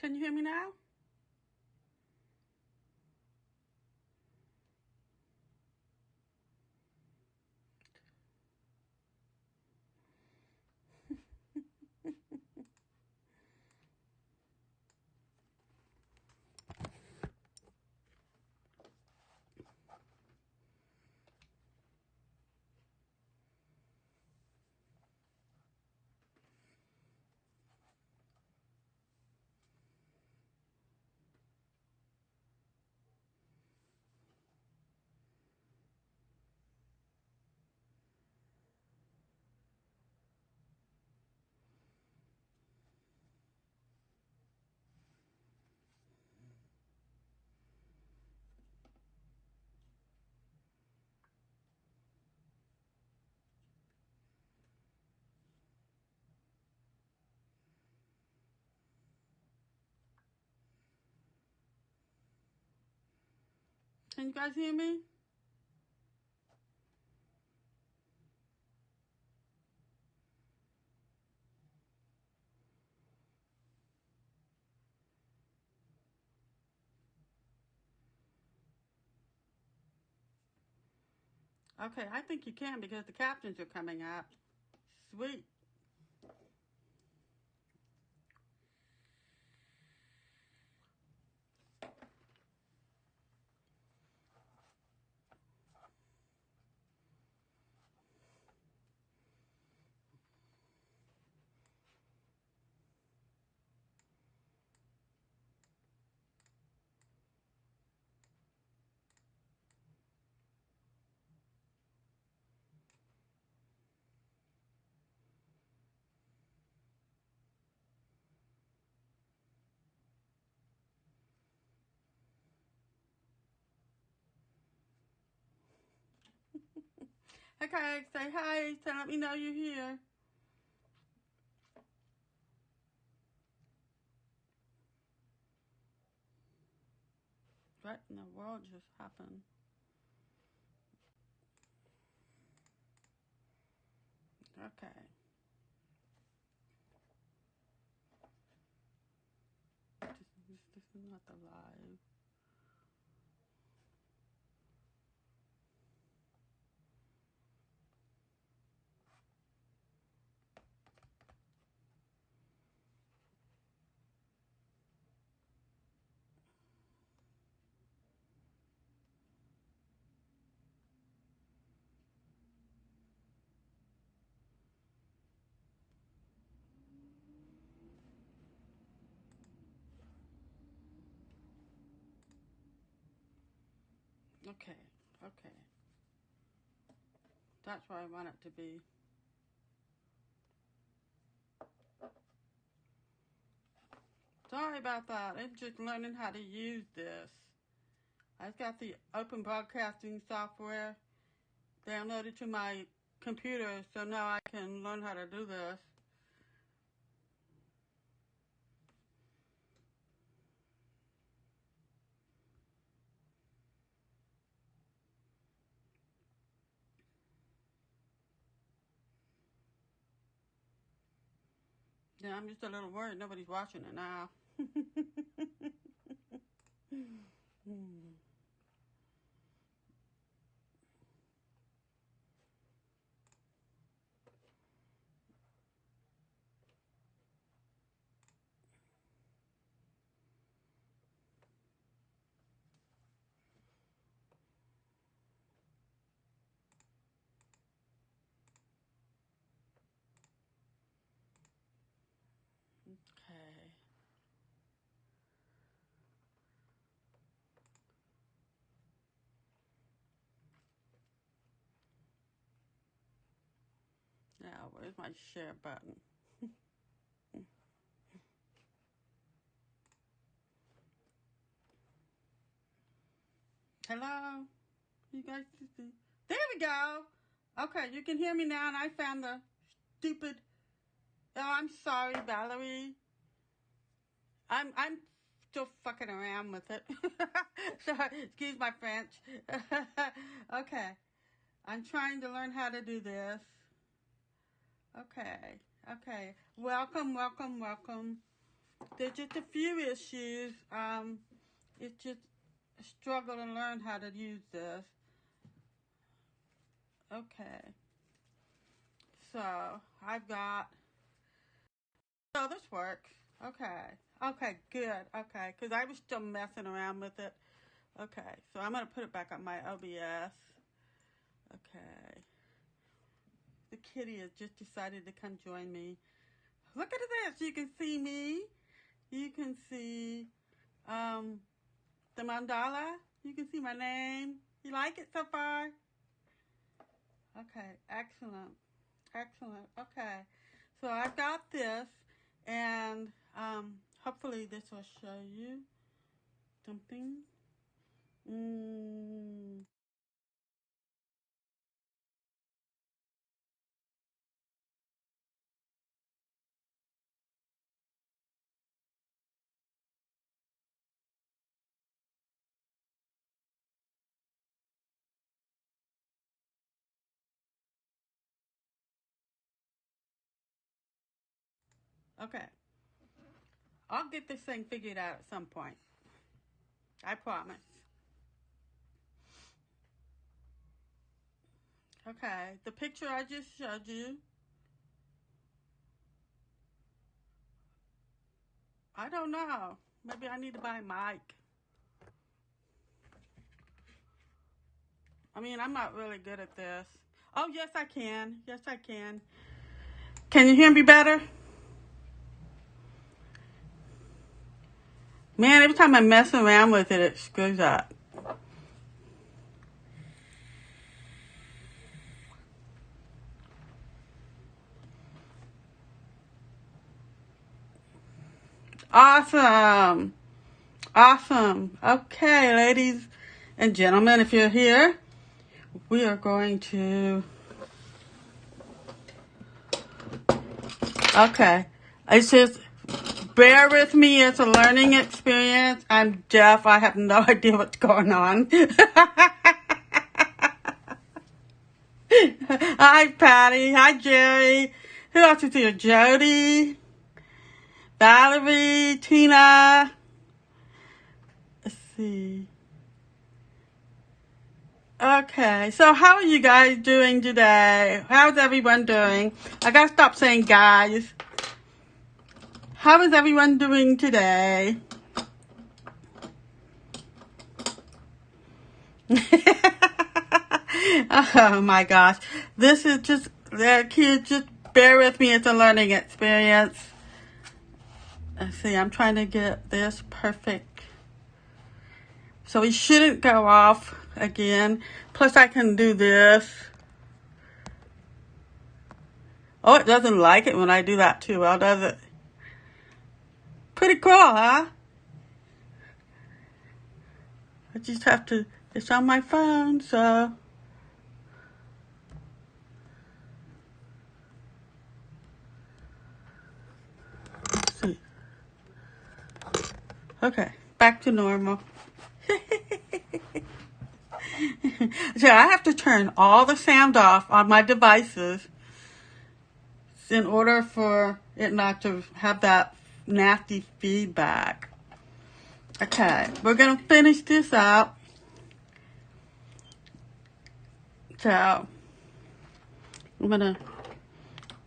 Can you hear me now? Can you guys hear me? Okay, I think you can because the captions are coming up. Sweet. Okay, say hi. So let me know you're here. What in the world just happened? Okay. This is not the live. Okay, okay. That's where I want it to be. Sorry about that. I'm just learning how to use this. I've got the open broadcasting software downloaded to my computer, so now I can learn how to do this. Yeah, I'm just a little worried nobody's watching it now. Okay. Now, where's my share button? Hello? You guys see? There we go. Okay, you can hear me now, and I found the stupid. Oh, I'm sorry, Valerie. I'm still fucking around with it. Sorry, excuse my French. Okay, I'm trying to learn how to do this. Okay. Welcome. There's just a few issues. It's just a struggle to learn how to use this. Okay. So, I've got... Oh, this works. Okay. Okay, good. Okay, because I was still messing around with it. Okay, so I'm going to put it back on my OBS. Okay. The kitty has just decided to come join me. Look at this. You can see me. You can see the mandala. You can see my name. You like it so far? Okay, excellent. Excellent. Okay. So I've got this, and hopefully this will show you something. Okay. I'll get this thing figured out at some point. I promise. Okay, the picture I just showed you. I don't know. Maybe I need to buy a mic. I mean, I'm not really good at this. Oh, yes, I can. Yes, I can. Can you hear me better? Man, every time I mess around with it, it screws up. Awesome. Awesome. Okay, ladies and gentlemen, if you're here, we are going to... Okay. It's just, bear with me. It's a learning experience. I'm deaf. I have no idea what's going on. Hi, Patty. Hi, Jerry. Who else is here? Jody, Valerie, Tina. Let's see. Okay, so how are you guys doing today? How's everyone doing? I gotta stop saying guys. How is everyone doing today? Oh my gosh. This is just, kids, just bear with me. It's a learning experience. Let's see, I'm trying to get this perfect. So we shouldn't go off again. Plus I can do this. Oh, it doesn't like it when I do that too well, does it? Pretty cool, huh? I just have to, it's on my phone, so. Let's see. Okay, back to normal. So I have to turn all the sound off on my devices in order for it not to have that nasty feedback. Okay, we're going to finish this up. So I'm going to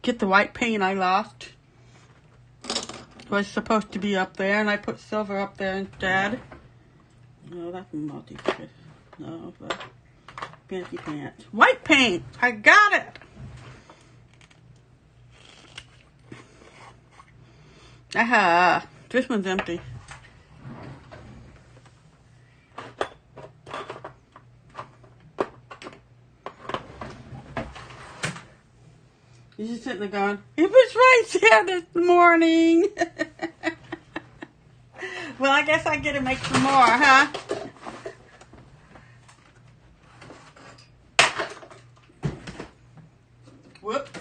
get the white paint I lost. It was supposed to be up there, and I put silver up there instead. No, that's multi-purpose. No, that's fancy pants. White paint! I got it! Aha! This one's empty. You're just sitting there going, it was right there this morning. Well, I guess I get to make some more, huh? Whoops.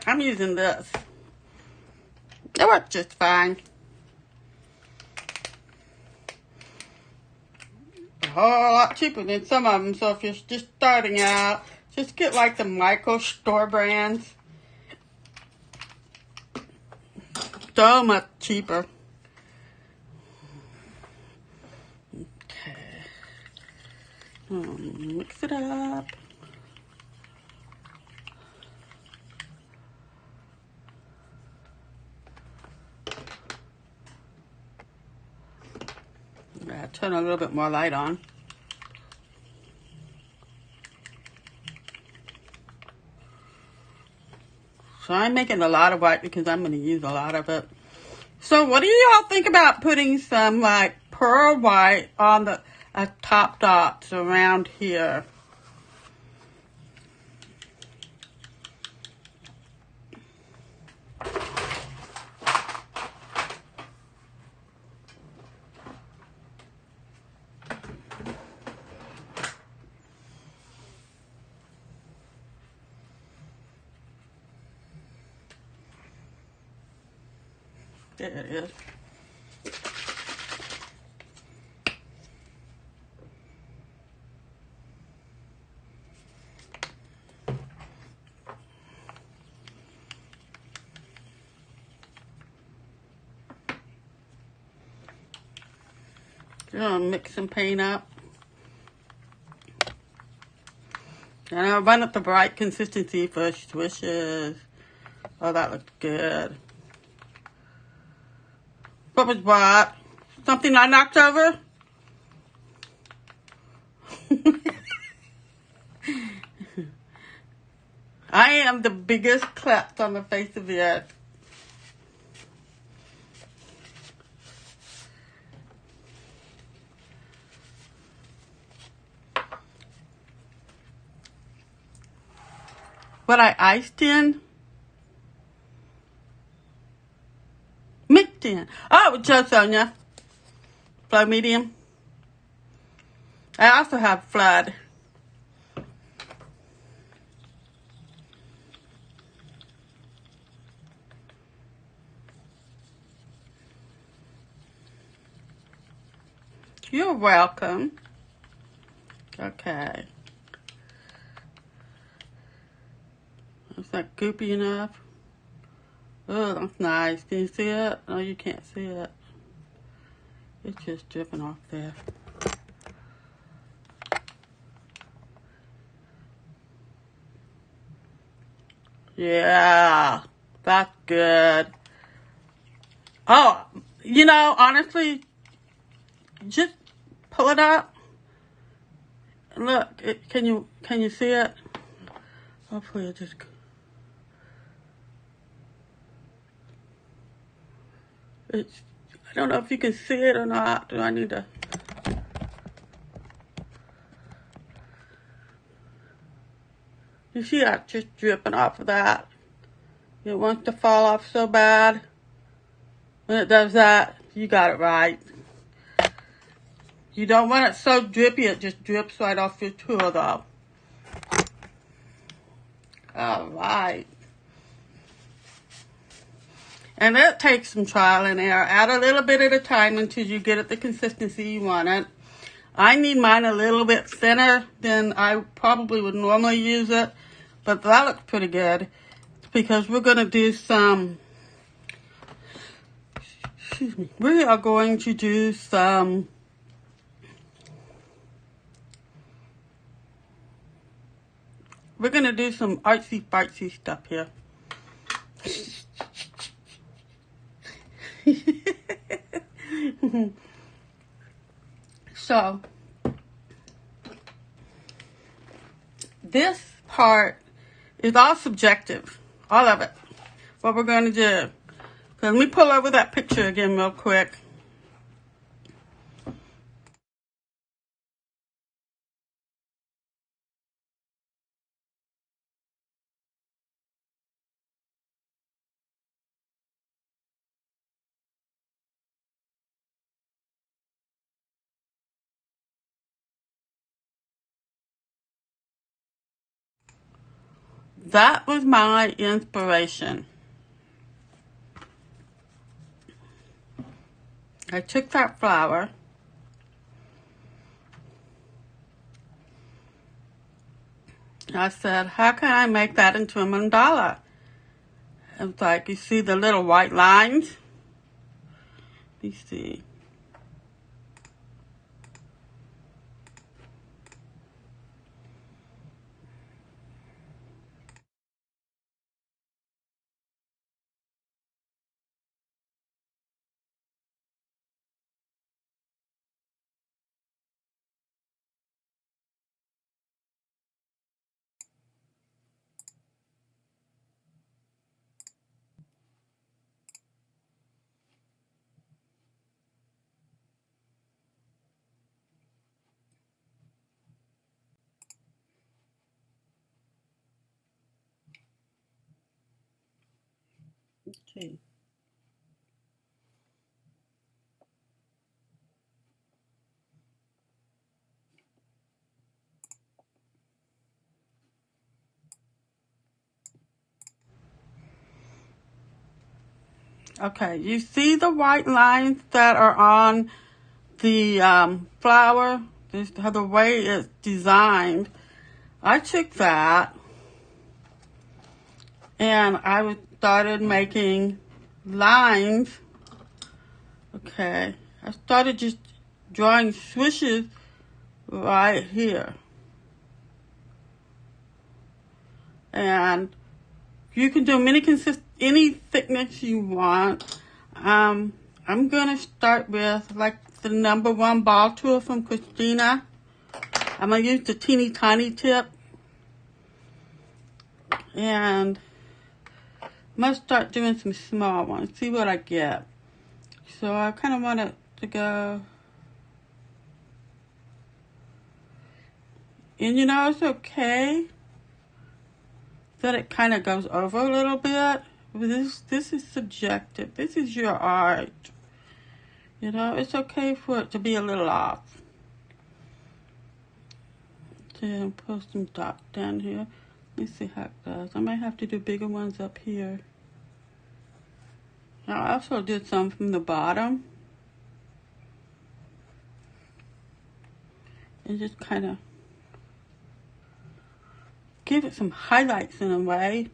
I'm using this. It works just fine. whole lot cheaper than some of them. So if you're just starting out, just get like the micro store brands. So much cheaper. Okay. Mix it up. Yeah, turn a little bit more light on. So I'm making a lot of white because I'm going to use a lot of it. So what do y'all think about putting some like pearl white on the top dots around here? There it is. Gonna mix some paint up. And I'll run up the bright consistency for swishes. Oh, that looks good. What was what? Something I knocked over? I am the biggest klutz on the face of the earth. What I iced in? Mixed in. Oh, with Joe Sonia. Flow medium. I also have flood. You're welcome. Okay. Is that goopy enough? Oh, that's nice. Can you see it? No, you can't see it. It's just dripping off there. Yeah, that's good. Oh, you know, honestly, just pull it up. Look, can you see it? Hopefully it just... I don't know if you can see it or not. Do I need to... You see that just dripping off of that? It wants to fall off so bad. When it does that, you got it right. You don't want it so drippy it just drips right off your tool though. All right. And it takes some trial and error. Add a little bit at a time until you get it the consistency you want it. I need mine a little bit thinner than I probably would normally use it. But that looks pretty good. Because we're going to do some... Excuse me. We are going to do some... We're going to do some artsy-fartsy stuff here. So, this part is all subjective. All of it. What we're going to do. So let me pull over that picture again real quick. That was my inspiration. I took that flower I said, how can I make that into a mandala? It's like, you see the little white lines? Let me see. Okay. Okay, you see the white lines that are on the flower? This, the way it's designed. I took that and I started making lines. Okay, I started just drawing swishes right here. And you can do any thickness you want. I'm gonna start with like the number 1 ball tool from Christina. I'm gonna use the teeny tiny tip. And I'm gonna start doing some small ones, see what I get. So I kind of want it to go, and you know, it's okay that it kind of goes over a little bit. This is subjective. This is your art. You know, it's okay for it to be a little off. So put some dots down here. Let's see how it goes. I might have to do bigger ones up here. I also did some from the bottom. And just kind of give it some highlights in a way.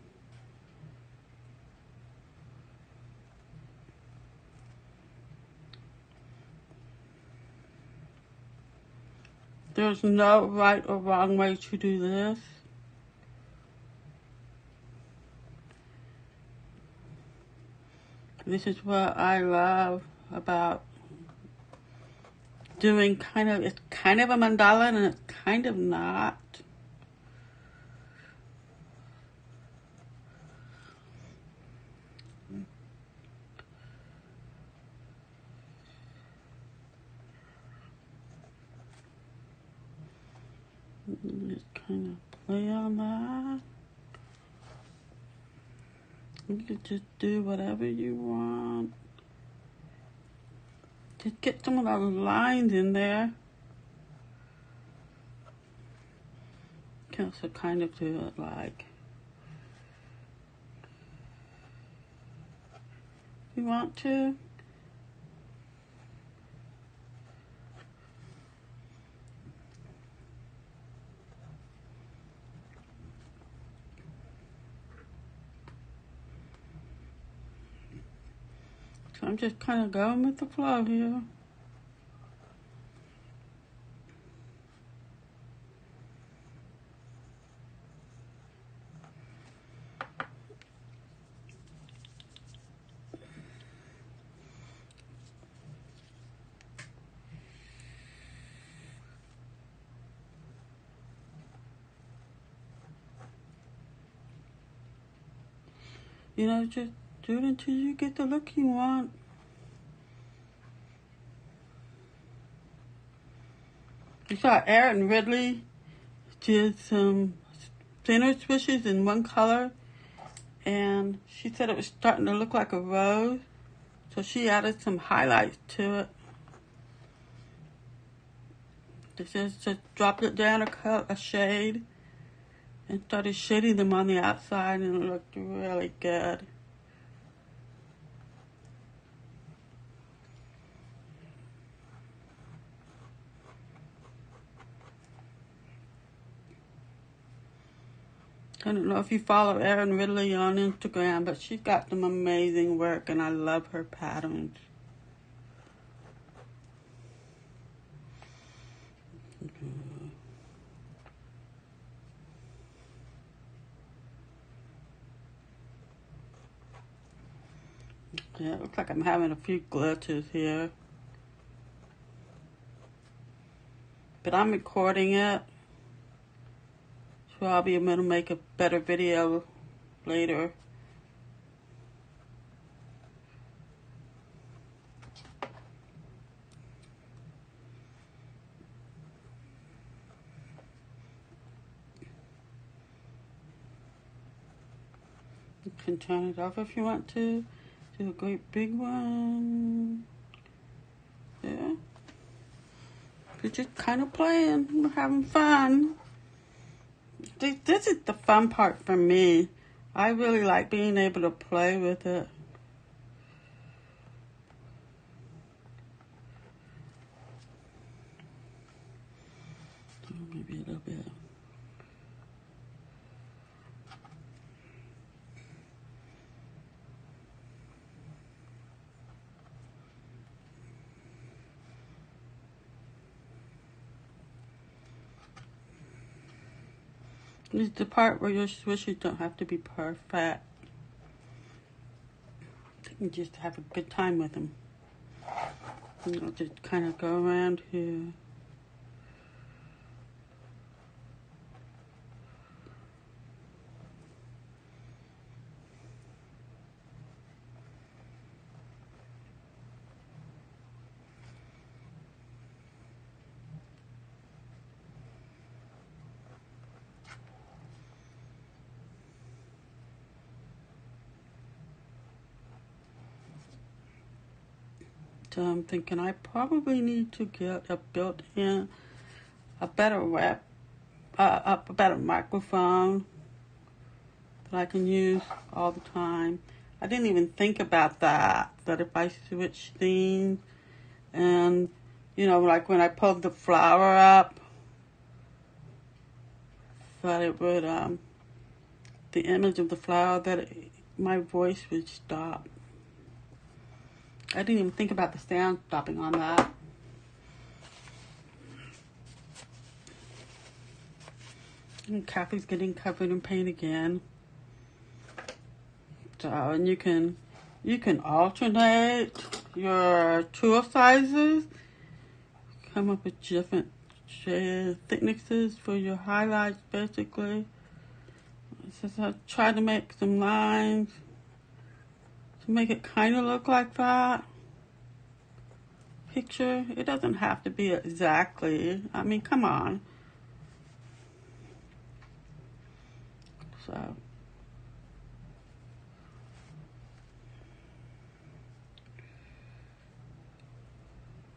There's no right or wrong way to do this. This is what I love about doing it's kind of a mandala and it's kind of not. Just kind of play on that. You can just do whatever you want. Just get some of those lines in there. You can also kind of do it like you want to. So I'm just kind of going with the flow here. You know, just do it until you get the look you want. You saw Erin Ridley did some thinner swishes in one color, and she said it was starting to look like a rose, so she added some highlights to it. Just dropped it down a shade and started shading them on the outside, and it looked really good. I don't know if you follow Erin Ridley on Instagram, but she's got some amazing work, and I love her patterns. Yeah, it looks like I'm having a few glitches here. But I'm recording it, so I'll be able to make a better video later. You can turn it off if you want to. Do a great big one. Yeah. We're just kind of playing. We're having fun. This is the fun part for me. I really like being able to play with it. Maybe a little bit. This is the part where your swishes don't have to be perfect. You can just have a good time with them. And I'll just kind of go around here. So I'm thinking I probably need to get a built-in, a better microphone that I can use all the time. I didn't even think about that if I switch things and, you know, like when I pulled the flower up, that it would, the image of the flower, my voice would stop. I didn't even think about the sound stopping on that. And Kathy's getting covered in paint again. So, and you can alternate your tool sizes. Come up with different shade thicknesses for your highlights, basically. So I try to make some lines to make it kind of look like that picture. It doesn't have to be exactly. I mean, come on. So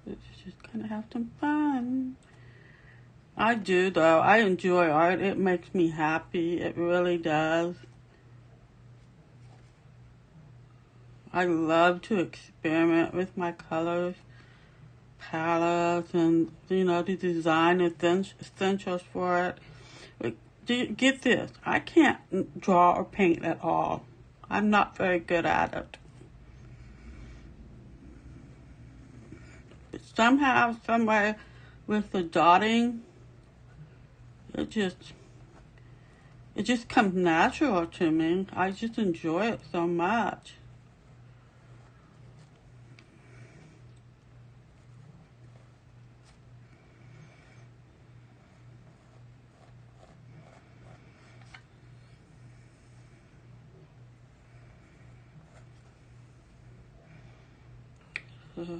let's just kind of have some fun. I do, though. I enjoy art. It makes me happy. It really does. I love to experiment with my colors, palettes, and, you know, to design essentials for it. But get this. I can't draw or paint at all. I'm not very good at it. But somehow, someway, with the dotting, it just comes natural to me. I just enjoy it so much. Okay.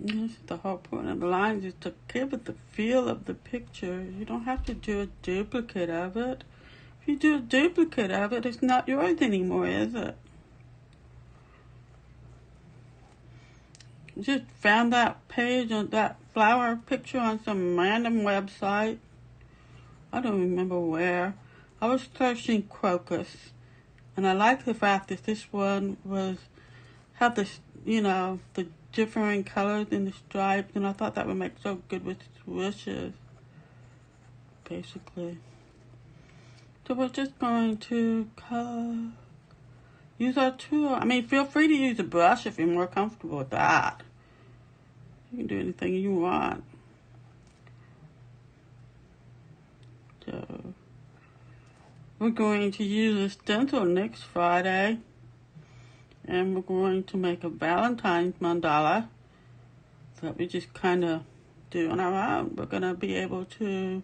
This is the whole point of the lines, is to give it the feel of the picture. You don't have to do a duplicate of it. If you do a duplicate of it, it's not yours anymore, is it? Just found that page on that flower picture on some random website. I don't remember where. I was searching Crocus, and I like the fact that this one had this, you know, the differing colors in the stripes, and I thought that would make so good with swishes, basically. So we're just going to use our tool. I mean, feel free to use a brush if you're more comfortable with that. You can do anything you want. So we're going to use a stencil next Friday. And we're going to make a Valentine's mandala that we just kind of do on our own. We're going to be able to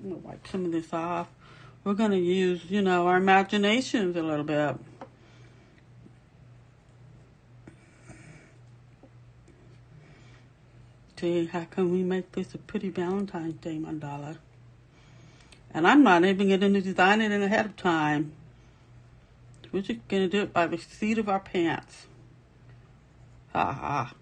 I'm going to wipe some of this off. We're going to use, our imaginations a little bit. See, how can we make this a pretty Valentine's Day mandala? And I'm not even going to design it in ahead of time. We're just going to do it by the seat of our pants. Ha ha.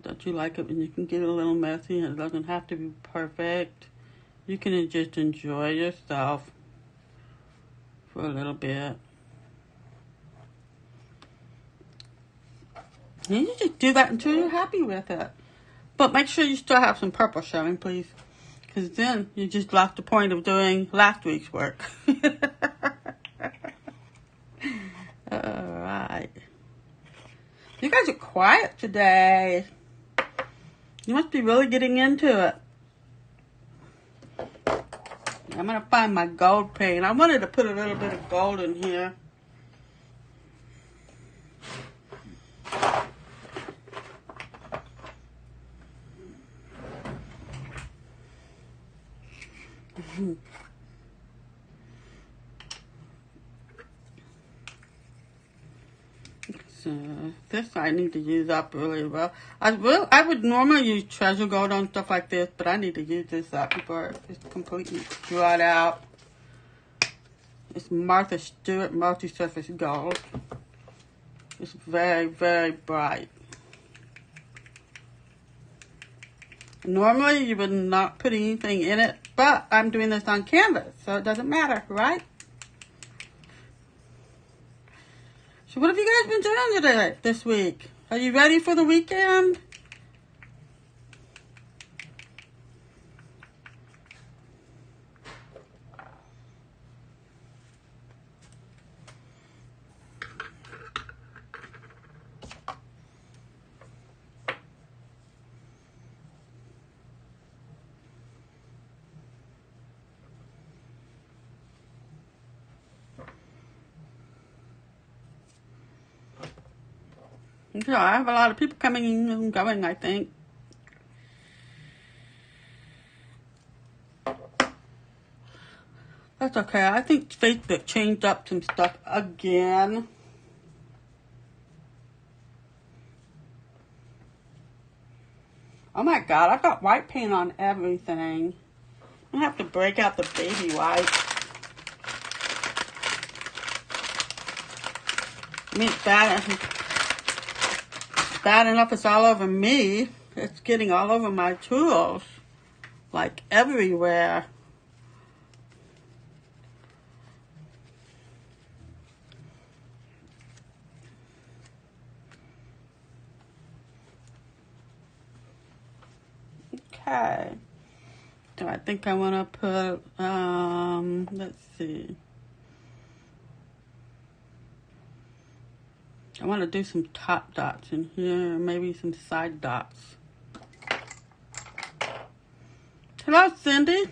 Don't you like it when you can get a little messy and it doesn't have to be perfect? You can just enjoy yourself for a little bit. And you just do that until you're happy with it. But make sure you still have some purple showing, please. Because then you just lost the point of doing last week's work. Alright. You guys are quiet today. You must be really getting into it. I'm going to find my gold paint. I wanted to put a little bit of gold in here. So this I need to use up really well. I would normally use treasure gold on stuff like this, but I need to use this up before it's completely dried out. It's Martha Stewart multi-surface gold. It's very, very bright. Normally you would not put anything in it, but I'm doing this on canvas, so it doesn't matter, right? So what have you guys been doing today, this week? Are you ready for the weekend? So I have a lot of people coming and going, I think. That's okay. I think Facebook changed up some stuff again. Oh my God, I've got white paint on everything. I have to break out the baby white. I mean, it's bad enough it's all over me. It's getting all over my tools. Like everywhere. Okay. So I think I want to put, let's see. I want to do some top dots in here, maybe some side dots. Hello, Cindy.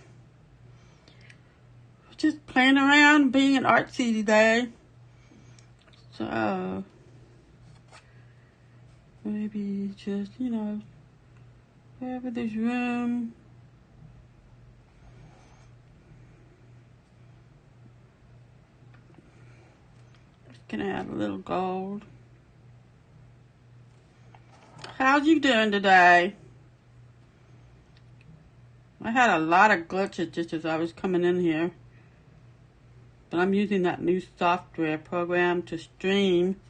Just playing around, being an artsy today. So, maybe just, wherever there's room. Just gonna add a little gold. How's you doing today? I had a lot of glitches just as I was coming in here. But I'm using that new software program to stream.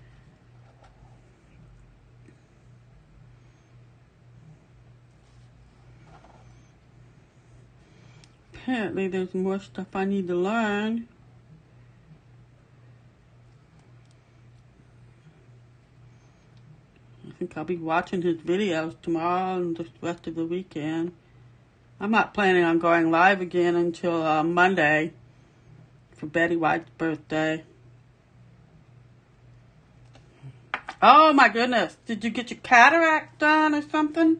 Apparently there's more stuff I need to learn. I think I'll be watching his videos tomorrow and the rest of the weekend. I'm not planning on going live again until Monday for Betty White's birthday. Oh my goodness, did you get your cataract done or something?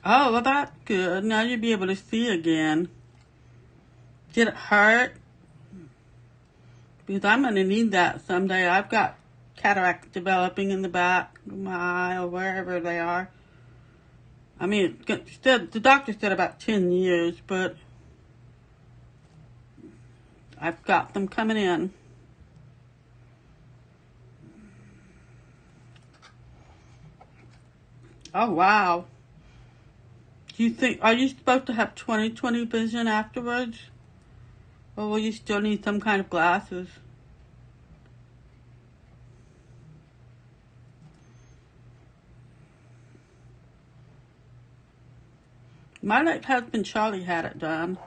Oh, well that's good. Now you'll be able to see again. Did it hurt? Because I'm going to need that someday. I've got cataracts developing in the back of my eye or wherever they are. I mean, the doctor said about 10 years, but I've got them coming in. Oh, wow. Do you think, are you supposed to have 20/20 vision afterwards? Or will you still need some kind of glasses? My late husband Charlie had it done.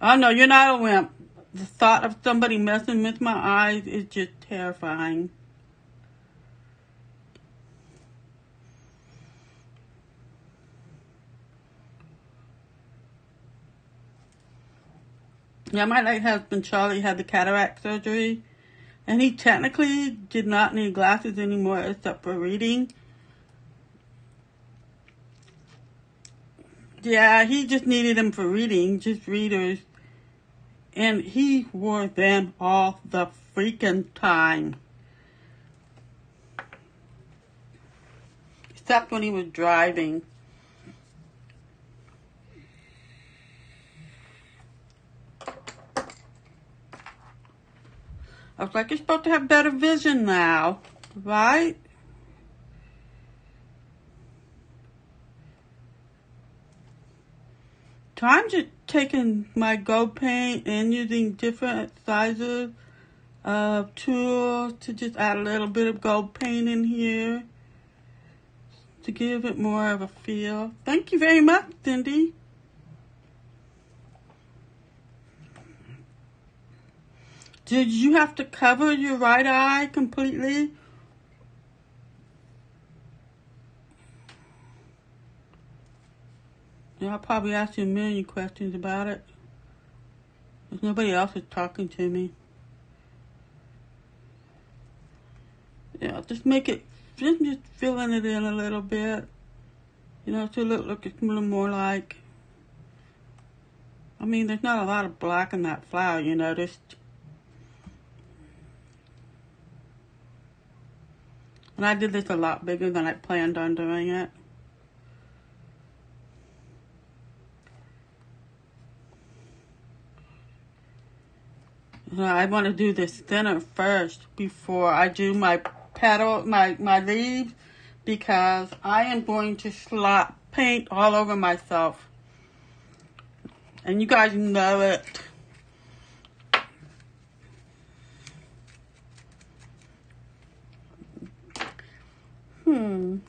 Oh no, you're not a wimp. The thought of somebody messing with my eyes is just terrifying. Yeah, my late husband Charlie had the cataract surgery, and he technically did not need glasses anymore except for reading. Yeah, he just needed them for reading, just readers. And he wore them all the freaking time. Except when he was driving. I was like, you're supposed to have better vision now, right? So I'm just taking my gold paint and using different sizes of tools to just add a little bit of gold paint in here to give it more of a feel. Thank you very much, Cindy. Did you have to cover your right eye completely? Yeah, I'll probably ask you a million questions about it. Because nobody else is talking to me. Yeah, just make it, just filling it in a little bit. You know, to look a little more like, I mean, there's not a lot of black in that flower, you noticed. And I did this a lot bigger than I planned on doing it. I want to do this thinner first before I do my petal, my leaves, because I am going to slop paint all over myself. And you guys know it.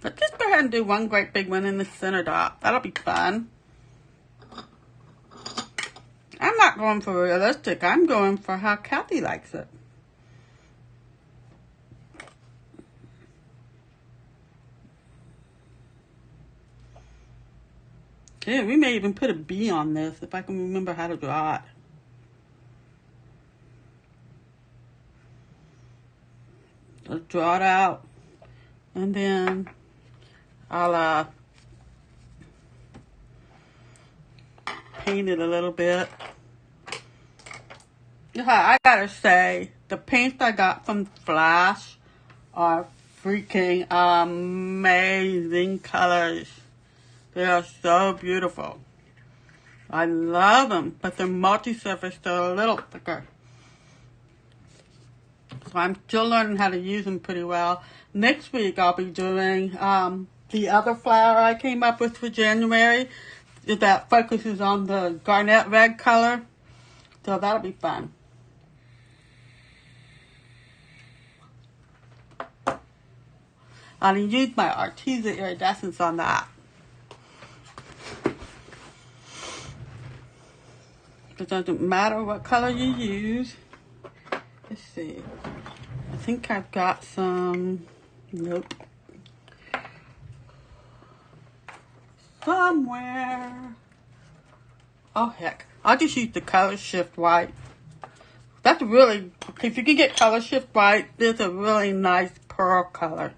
Let's just go ahead and do one great big one in the center dot. That'll be fun. I'm not going for realistic. I'm going for how Kathy likes it. Yeah, we may even put a B on this if I can remember how to draw it. Let's draw it out. And then I'll paint it a little bit. I gotta say, the paints I got from Flash are freaking amazing colors. They are so beautiful. I love them, but they're multi-surface. They're a little thicker. So I'm still learning how to use them pretty well. Next week I'll be doing the other flower I came up with for January that focuses on the garnet red color. So that'll be fun. I'll use my Artesia iridescence on that. It doesn't matter what color you use. Let's see. I think I've got some. Nope. Somewhere. Oh heck. I'll just use the color shift white. That's really, if you can get color shift white, it's a really nice pearl color.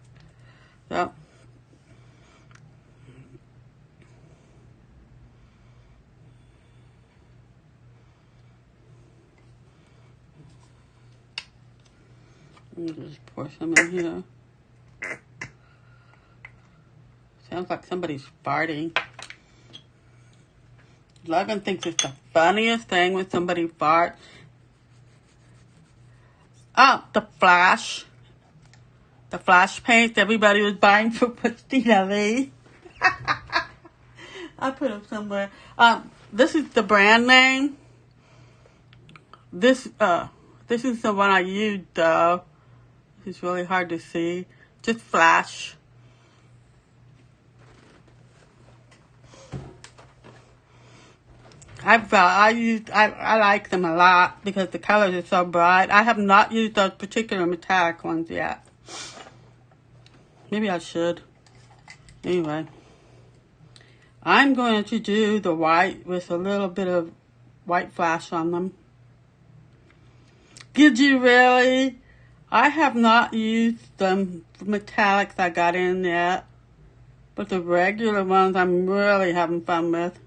So. Let me just pour some in here. Sounds like somebody's farting. Logan thinks it's the funniest thing when somebody farts. Oh, the flash. The flash paint everybody was buying for Christina Lee. I put them somewhere. This is the brand name. This is the one I used though. It's really hard to see. Just flash. I like them a lot because the colors are so bright. I have not used those particular metallic ones yet. Maybe I should. Anyway. I'm going to do the white with a little bit of white flash on them. Did you really? I have not used the metallics I got in yet. But the regular ones I'm really having fun with.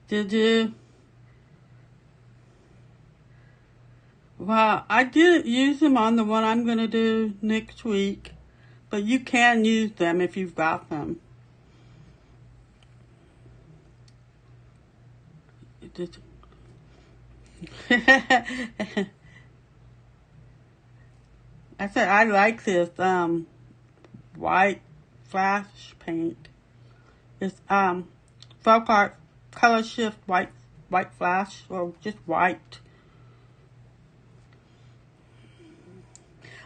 Did you? Well, I didn't use them on the one I'm going to do next week. But you can use them if you've got them. I said I like this white flash paint. It's Folk Art Color Shift white flash, or just white.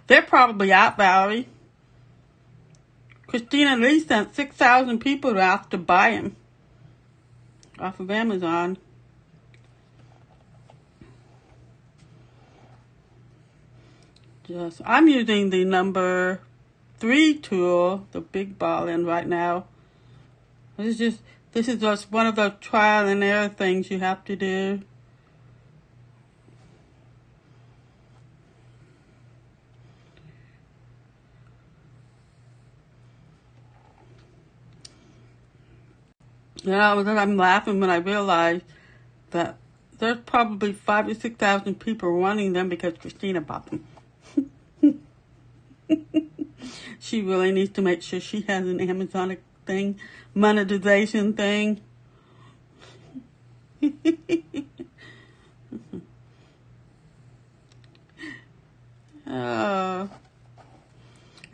They're probably out, Valerie. Christina Lee sent 6,000 people out to buy them off of Amazon. I'm using the number 3 tool, the big ball in right now. This is just one of those trial and error things you have to do. Yeah, I'm laughing when I realized that there's probably 5,000 to 6,000 people wanting them because Christina bought them. She really needs to make sure she has an Amazon thing, monetization thing. I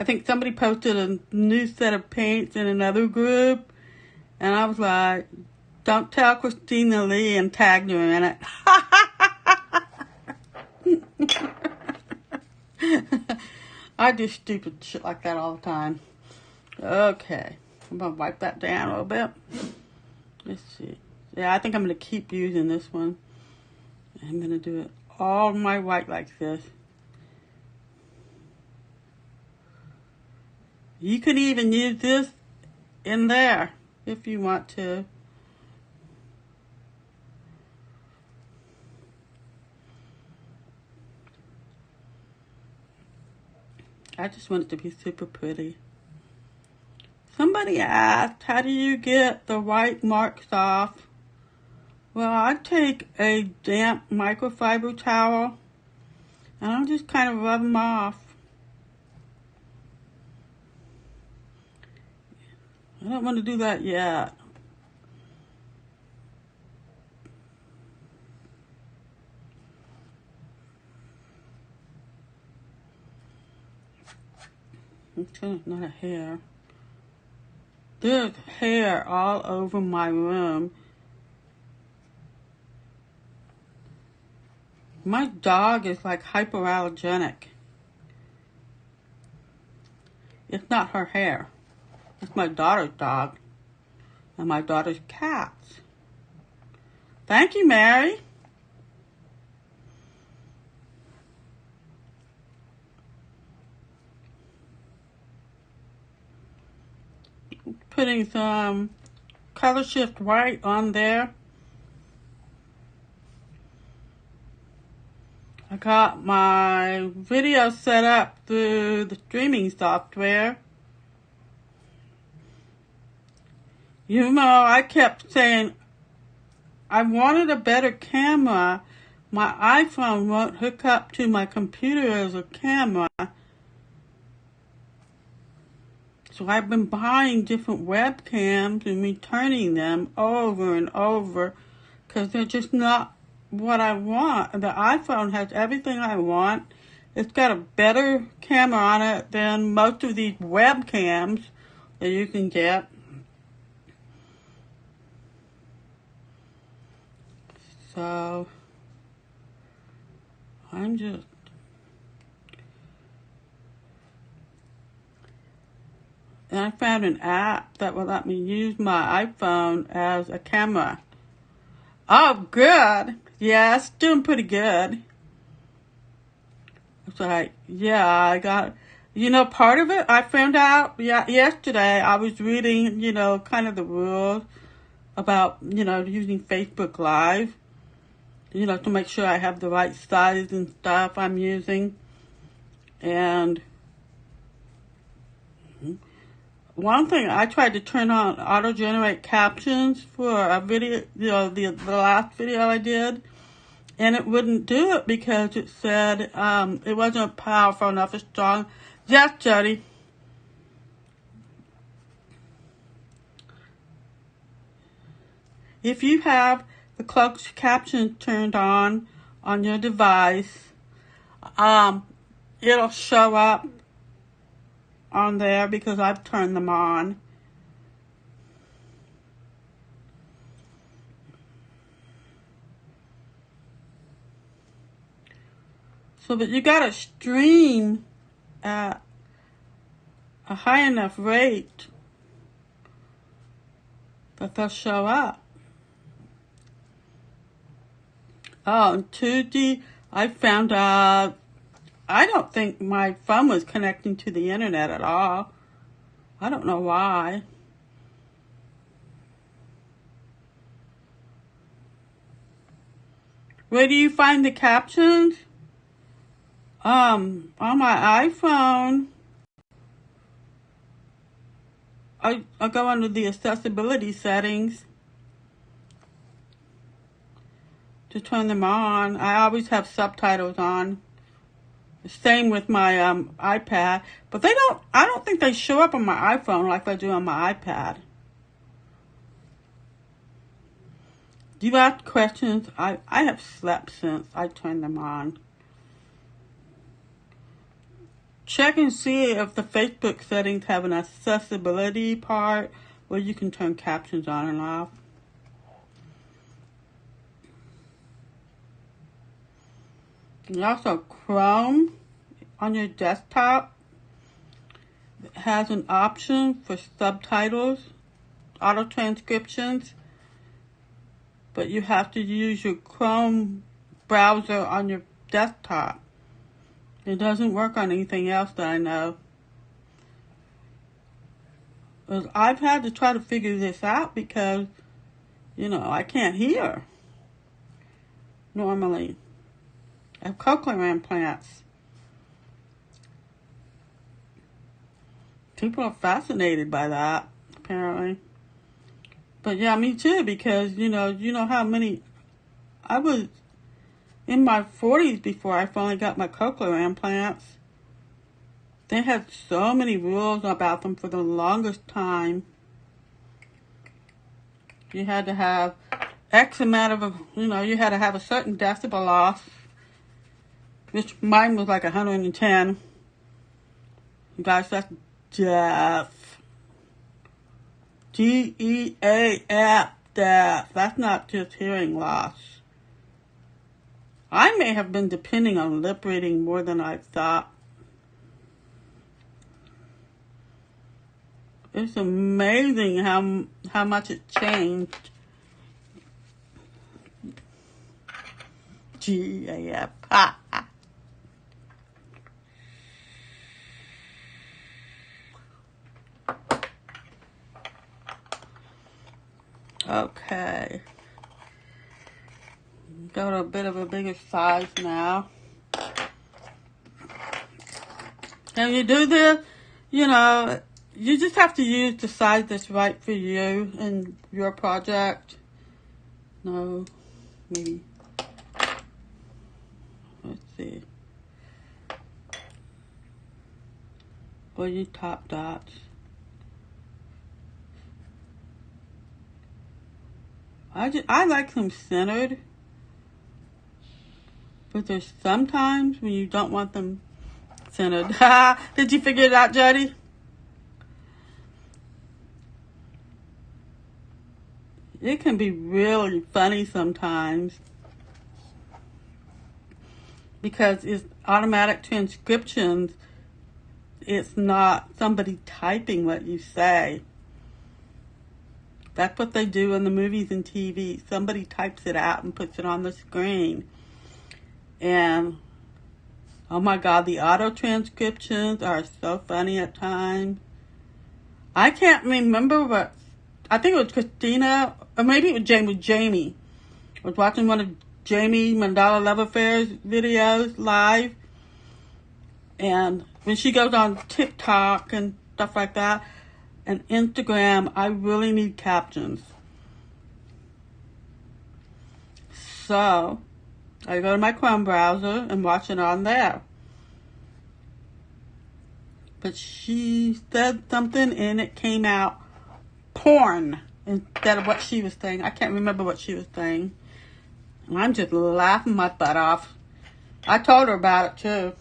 think somebody posted a new set of paints in another group, and I was like, don't tell Christina Lee, and tagged her in it. I do stupid shit like that all the time. Okay. I'm going to wipe that down a little bit. Let's see. Yeah, I think I'm going to keep using this one. I'm going to do it all my white like this. You could even use this in there if you want to. I just want it to be super pretty. Somebody asked, how do you get the white marks off? Well, I take a damp microfiber towel and I'll just kind of rub them off. I don't want to do that yet. It's not a hair. There's hair all over my room. My dog is like hypoallergenic. It's not her hair. It's my daughter's dog and my daughter's cats. Thank you, Mary. Putting some color shift white on there. I got my video set up through the streaming software. You know, I kept saying I wanted a better camera. My iPhone won't hook up to my computer as a camera. So I've been buying different webcams and returning them over and over because they're just not what I want. The iPhone has everything I want. It's got a better camera on it than most of these webcams that you can get. So I'm just and I found an app that will let me use my iPhone as a camera. Oh, good. Yeah, it's doing pretty good. It's like, yeah, I got, part of it I found out yesterday. I was reading, kind of the rules about, using Facebook Live, to make sure I have the right size and stuff I'm using. And one thing, I tried to turn on auto-generate captions for a video, the last video I did, and it wouldn't do it because it said it wasn't powerful enough or strong. Yes, Jody. If you have the closed captions turned on your device, it'll show up on there because I've turned them on. So, but you gotta stream at a high enough rate that they'll show up. Oh, and 2D, I found out, I don't think my phone was connecting to the internet at all. I don't know why. Where do you find the captions? On my iPhone, I go under the accessibility settings to turn them on. I always have subtitles on. Same with my iPad, but I don't think they show up on my iPhone like they do on my iPad. Do you ask questions? I have slept since I turned them on. Check and see if the Facebook settings have an accessibility part where you can turn captions on and off. And also Chrome on your desktop has an option for subtitles, auto transcriptions, but you have to use your Chrome browser on your desktop. It doesn't work on anything else that I know. I've had to try to figure this out because, I can't hear normally. I have cochlear implants. People are fascinated by that, apparently. But yeah, me too, because, you know how many, I was in my 40s before I finally got my cochlear implants. They had so many rules about them for the longest time. You had to have X amount of, you had to have a certain decibel loss, which mine was like 110. You guys, that's deaf. D-E-A-F, deaf. That's not just hearing loss. I may have been depending on lip reading more than I thought. It's amazing how much it changed. G-E-A-F. Ha, ha. Okay. Go to a bit of a bigger size now. And you do this, you know, you just have to use the size that's right for you and your project. No, maybe. Let's see. What are your top dots? I like them centered. But there's sometimes when you don't want them centered. Did you figure it out, Jody? It can be really funny sometimes because it's automatic transcriptions. It's not somebody typing what you say. That's what they do in the movies and TV. Somebody types it out and puts it on the screen. And, oh my God, the auto transcriptions are so funny at times. I can't remember what, I think it was Christina, or maybe it was Jamie. I was watching one of Jamie Mandala Love Affairs videos live. And when she goes on TikTok and stuff like that, and Instagram, I really need captions. So, I go to my Chrome browser and watch it on there. But she said something and it came out porn instead of what she was saying. I can't remember what she was saying. And I'm just laughing my butt off. I told her about it too.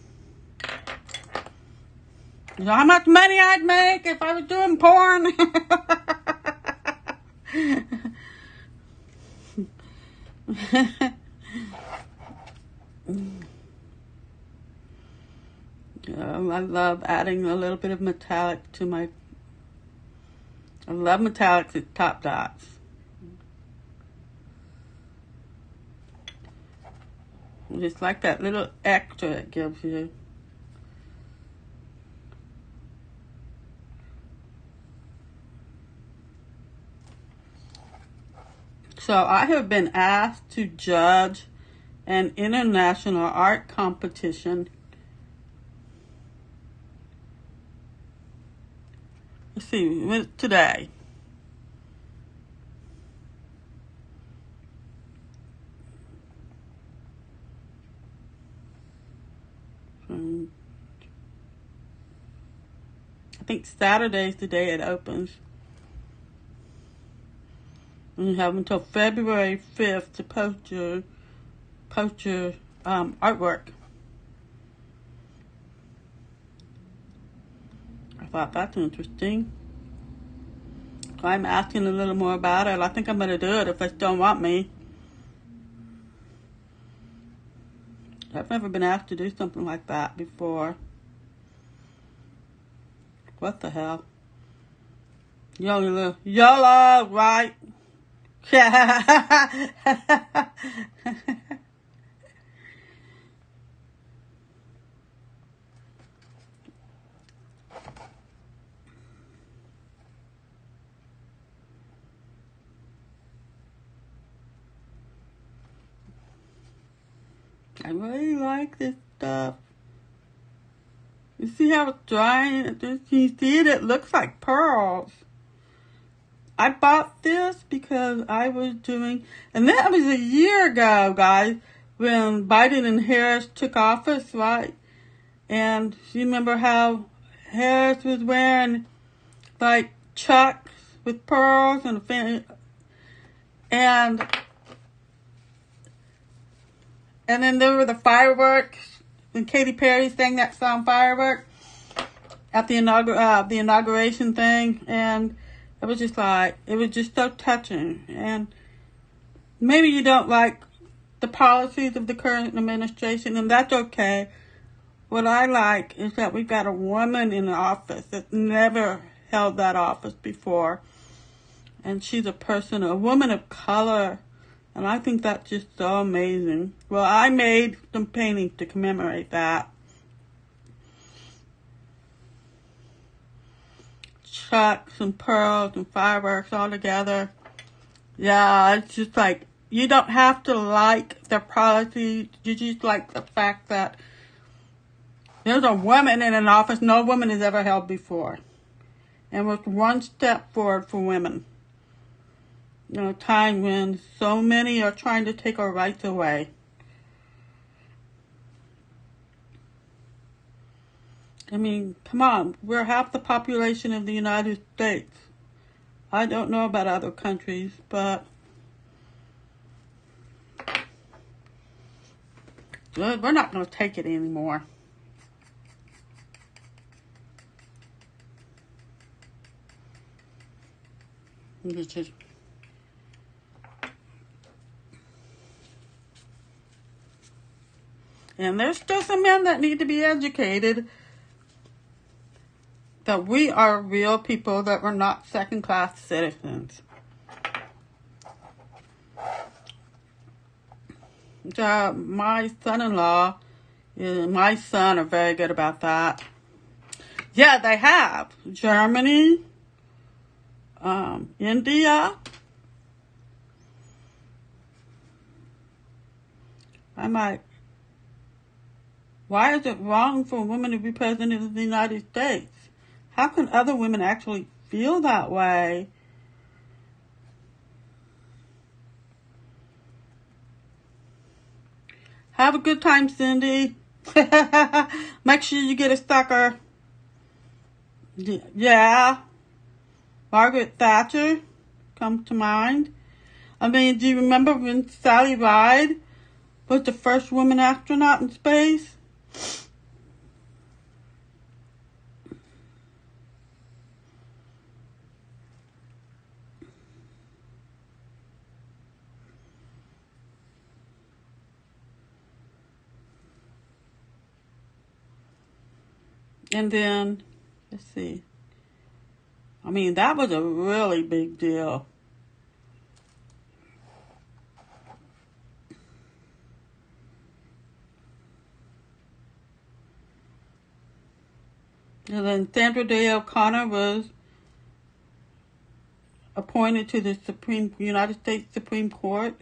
You know how much money I'd make if I was doing porn? I love adding a little bit of metallic to my... I love metallics at top dots. Just like that little extra it gives you. So I have been asked to judge an international art competition. Let's see, today. I think Saturday's the day it opens. And you have until February 5th to post your artwork. I thought that's interesting. So I'm asking a little more about it. I think I'm going to do it if they still want me. I've never been asked to do something like that before. What the hell? YOLO, right? I really like this stuff. You see how it's drying? You see it? It looks like pearls. I bought this because I was doing, and that was a year ago, guys, when Biden and Harris took office, right? And you remember how Harris was wearing like chucks with pearls and then there were the fireworks when Katy Perry sang that song Firework. at the inauguration thing, and it was just like, it was just so touching. And maybe you don't like the policies of the current administration, and that's okay. What I like is that we've got a woman in office that's never held that office before. And she's a woman of color. And I think that's just so amazing. Well, I made some paintings to commemorate that. Chucks and pearls and fireworks all together. Yeah, it's just like, you don't have to like their policy. You just like the fact that there's a woman in an office no woman has ever held before. And was one step forward for women. In a time when so many are trying to take our rights away. I mean, come on. We're half the population of the United States. I don't know about other countries, but we're not going to take it anymore. And there's still some men that need to be educated that we are real people, that we're not second-class citizens. My son-in-law and my son are very good about that. Yeah, they have. Germany, India. I'm like, why is it wrong for a woman to be president of the United States? How can other women actually feel that way? Have a good time, Cindy. Make sure you get a sucker. Yeah. Margaret Thatcher comes to mind. I mean, do you remember when Sally Ride was the first woman astronaut in space? And then, let's see. I mean, that was a really big deal. And then Sandra Day O'Connor was appointed to the United States Supreme Court.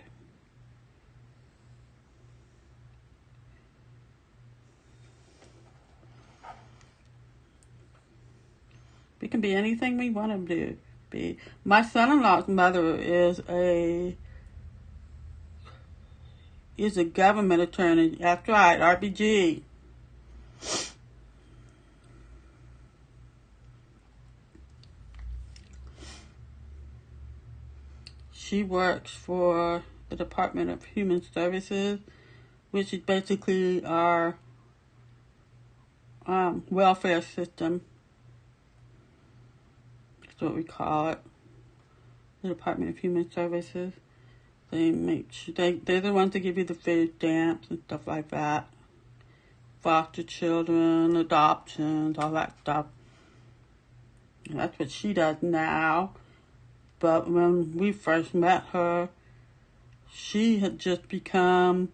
We can be anything we want them to be. My son-in-law's mother is a government attorney. That's right, RBG. She works for the Department of Human Services, which is basically our welfare system. That's what we call it. The Department of Human Services. They're the ones that give you the food stamps and stuff like that. Foster children, adoptions, all that stuff. And that's what she does now. But when we first met her, she had just become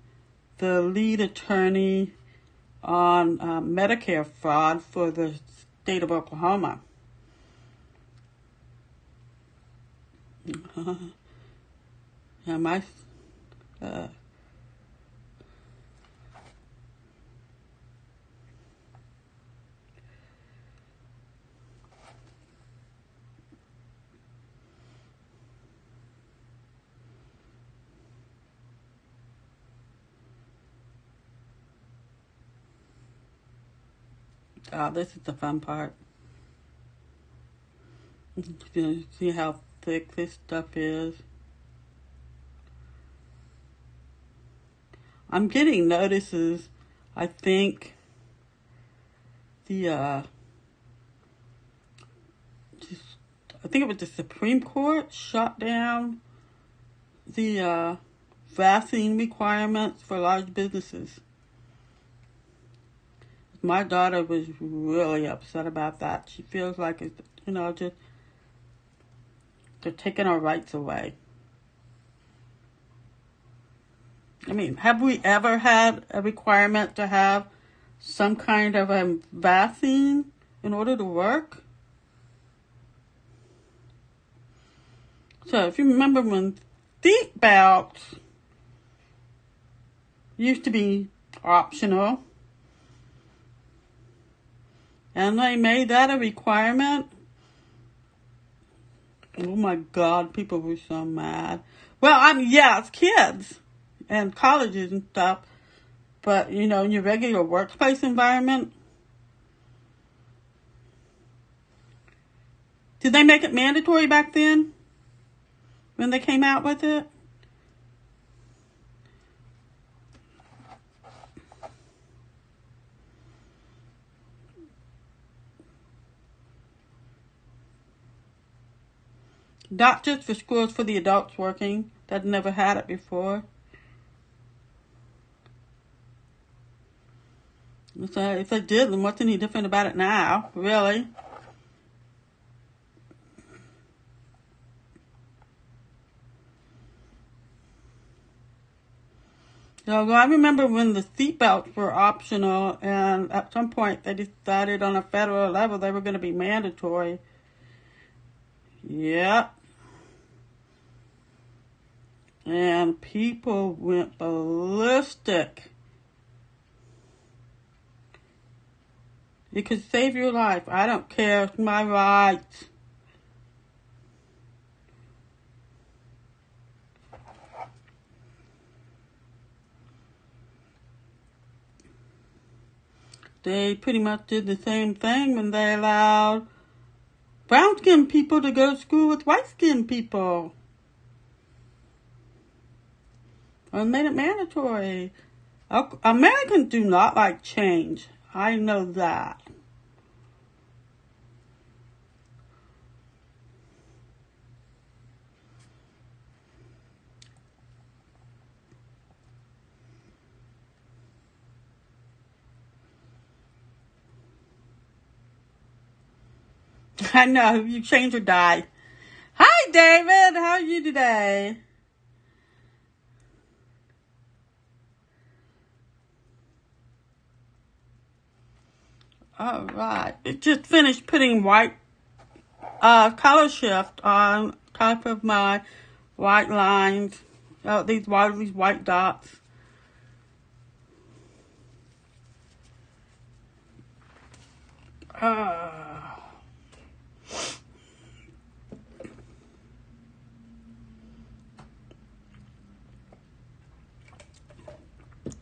the lead attorney on Medicare fraud for the state of Oklahoma. Yeah, my this is the fun part. You see how thick this stuff is? I'm getting notices. I think the I think it was the Supreme Court shut down the vaccine requirements for large businesses. My daughter was really upset about that. She feels like it's, just they're taking our rights away. I mean, have we ever had a requirement to have some kind of a vaccine in order to work? So if you remember when seat belts used to be optional, and they made that a requirement, oh my God, people were so mad. Well, yeah, it's kids and colleges and stuff, but, in your regular workplace environment, did they make it mandatory back then when they came out with it? Not just for schools, for the adults working that never had it before. So if they did, then what's any different about it now, really? So I remember when the seatbelts were optional, and at some point they decided on a federal level they were going to be mandatory. Yep. And people went ballistic. It could save your life. I don't care. It's my right. They pretty much did the same thing when they allowed brown-skinned people to go to school with white-skinned people. And made it mandatory. Americans do not like change. I know that. I know, you change or die. Hi, David. How are you today? All right. It just finished putting white color shift on top of my white lines. These white dots.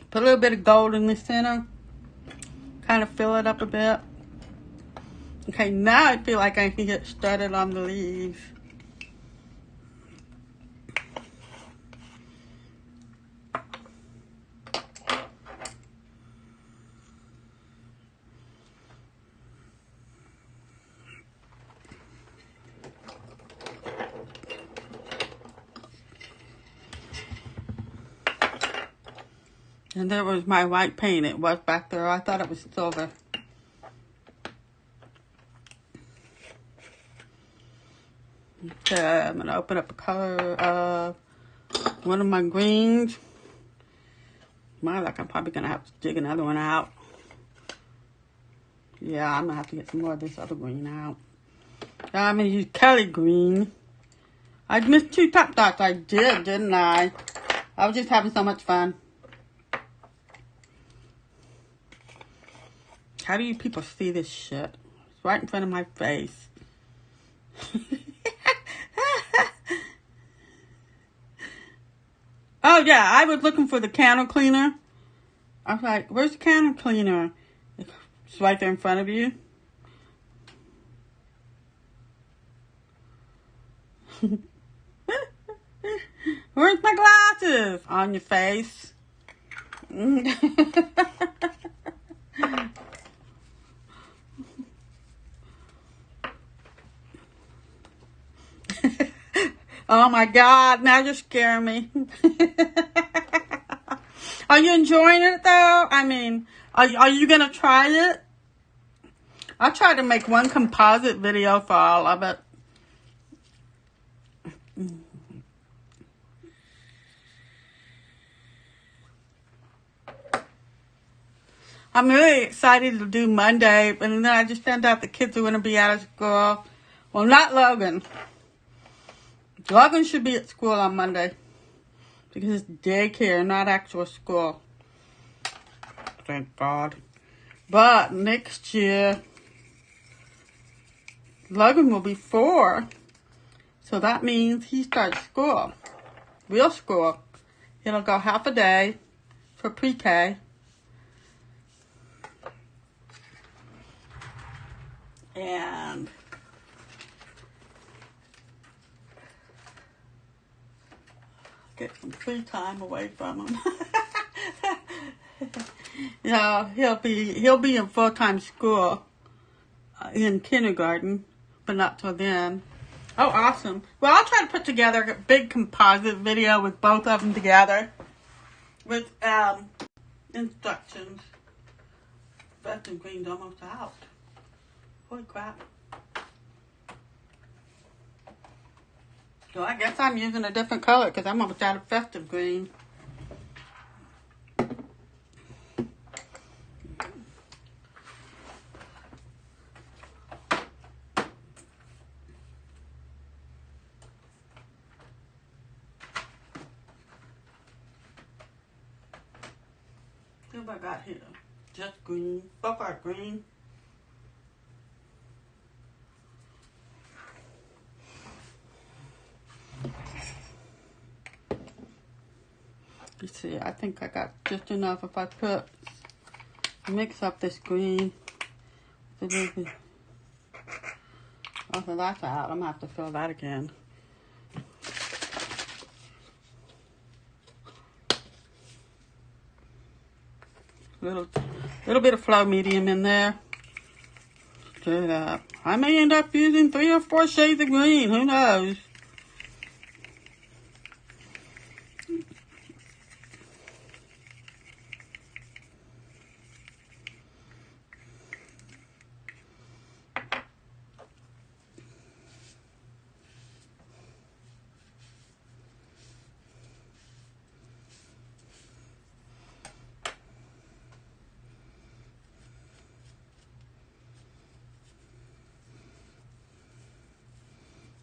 Put a little bit of gold in the center. Kind of fill it up a bit. Okay, now I feel like I can get started on the leaves. And there was my white paint. It was back there. I thought it was silver. Okay, I'm going to open up a color of one of my greens. My luck, I'm probably going to have to dig another one out. Yeah, I'm going to have to get some more of this other green out. I'm going to use Kelly green. I missed 2 top dots. I did, didn't I? I was just having so much fun. How do you people see this shit? It's right in front of my face. Oh, yeah, I was looking for the counter cleaner. I was like, where's the counter cleaner? It's right there in front of you. Where's my glasses? On your face. Oh my God, now you're scaring me. Are you enjoying it though? I mean, are you going to try it? I'll try to make one composite video for all of it. I'm really excited to do Monday, but then I just found out the kids are going to be out of school. Well, not Logan. Logan should be at school on Monday because it's daycare, not actual school. Thank God. But next year, Logan will be 4. So that means he starts school. Real school. It'll go half a day for pre-K. And get some free time away from him. You know, he'll be in full-time school in kindergarten, but not till then. Oh, awesome. Well, I'll try to put together a big composite video with both of them together with instructions. Festive green's almost out. Holy crap. So I guess I'm using a different color because I'm almost out of festive green. What have I got here? Just green. Both are green. You see, I think I got just enough if I mix up this green. Okay, that's out. I'm gonna have to fill that again. Little bit of flow medium in there. Straight up. I may end up using 3 or 4 shades of green. Who knows?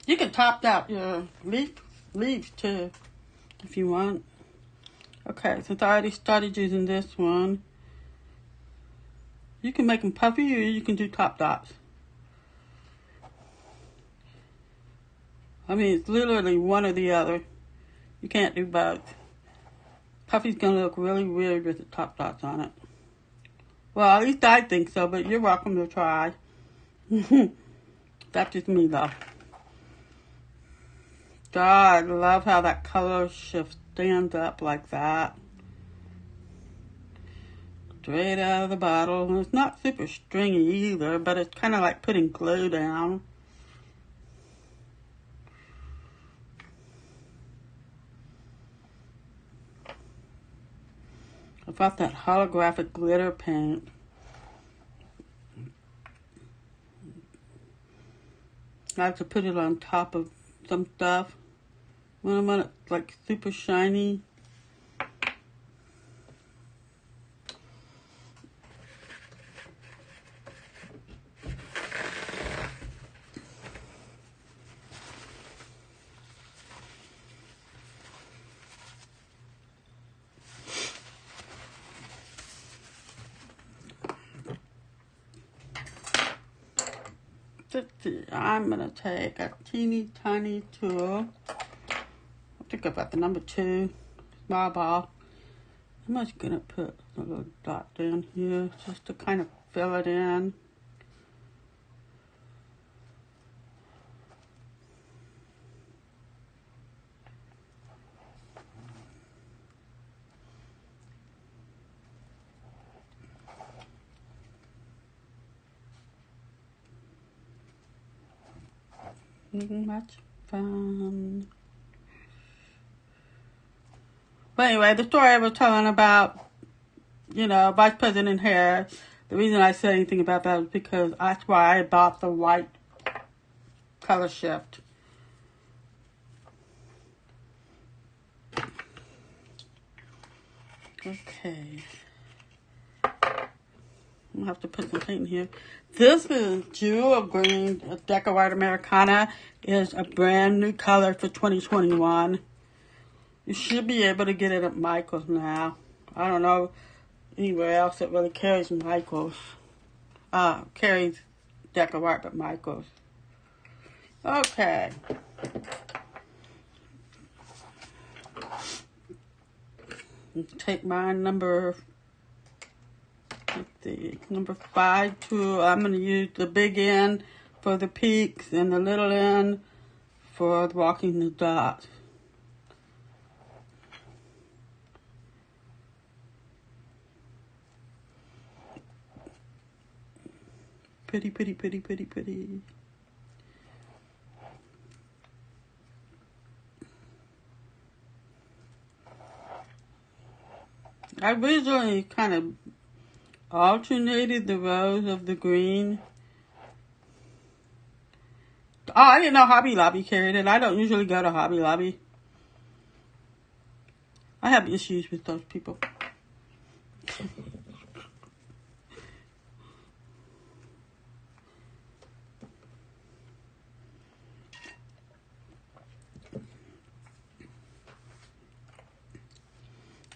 You can top out your leaves too, if you want. Okay, since I already started using this one, you can make them puffy or you can do top dots. I mean, it's literally one or the other. You can't do both. Puffy's gonna look really weird with the top dots on it. Well, at least I think so, but you're welcome to try. That's just me though. God, I love how that color shift stands up like that. Straight out of the bottle. And it's not super stringy either, but it's kind of like putting glue down. I bought that holographic glitter paint. I like to put it on top of some stuff when I want it like super shiny. I'm going to take a teeny tiny tool. I think about the number 2 small ball. I'm just going to put a little dot down here just to kind of fill it in. Much fun. But anyway, the story I was telling about, Vice President Harris, the reason I said anything about that was because that's why I bought the white color shift. Okay. I'm going to have to put some paint in here. This is Jewel Green Deca White Americana. Is a brand new color for 2021. You should be able to get it at Michael's now. I don't know anywhere else that really carries Michael's. Carries Deca White, but Michael's. Okay. Take my number 5 tool. I'm going to use the big end for the peaks and the little end for walking the dots. Pretty, pretty, pretty, pretty, pretty. I originally kind of alternated the rows of the green. Oh, I didn't know Hobby Lobby carried it. I don't usually go to Hobby Lobby. I have issues with those people.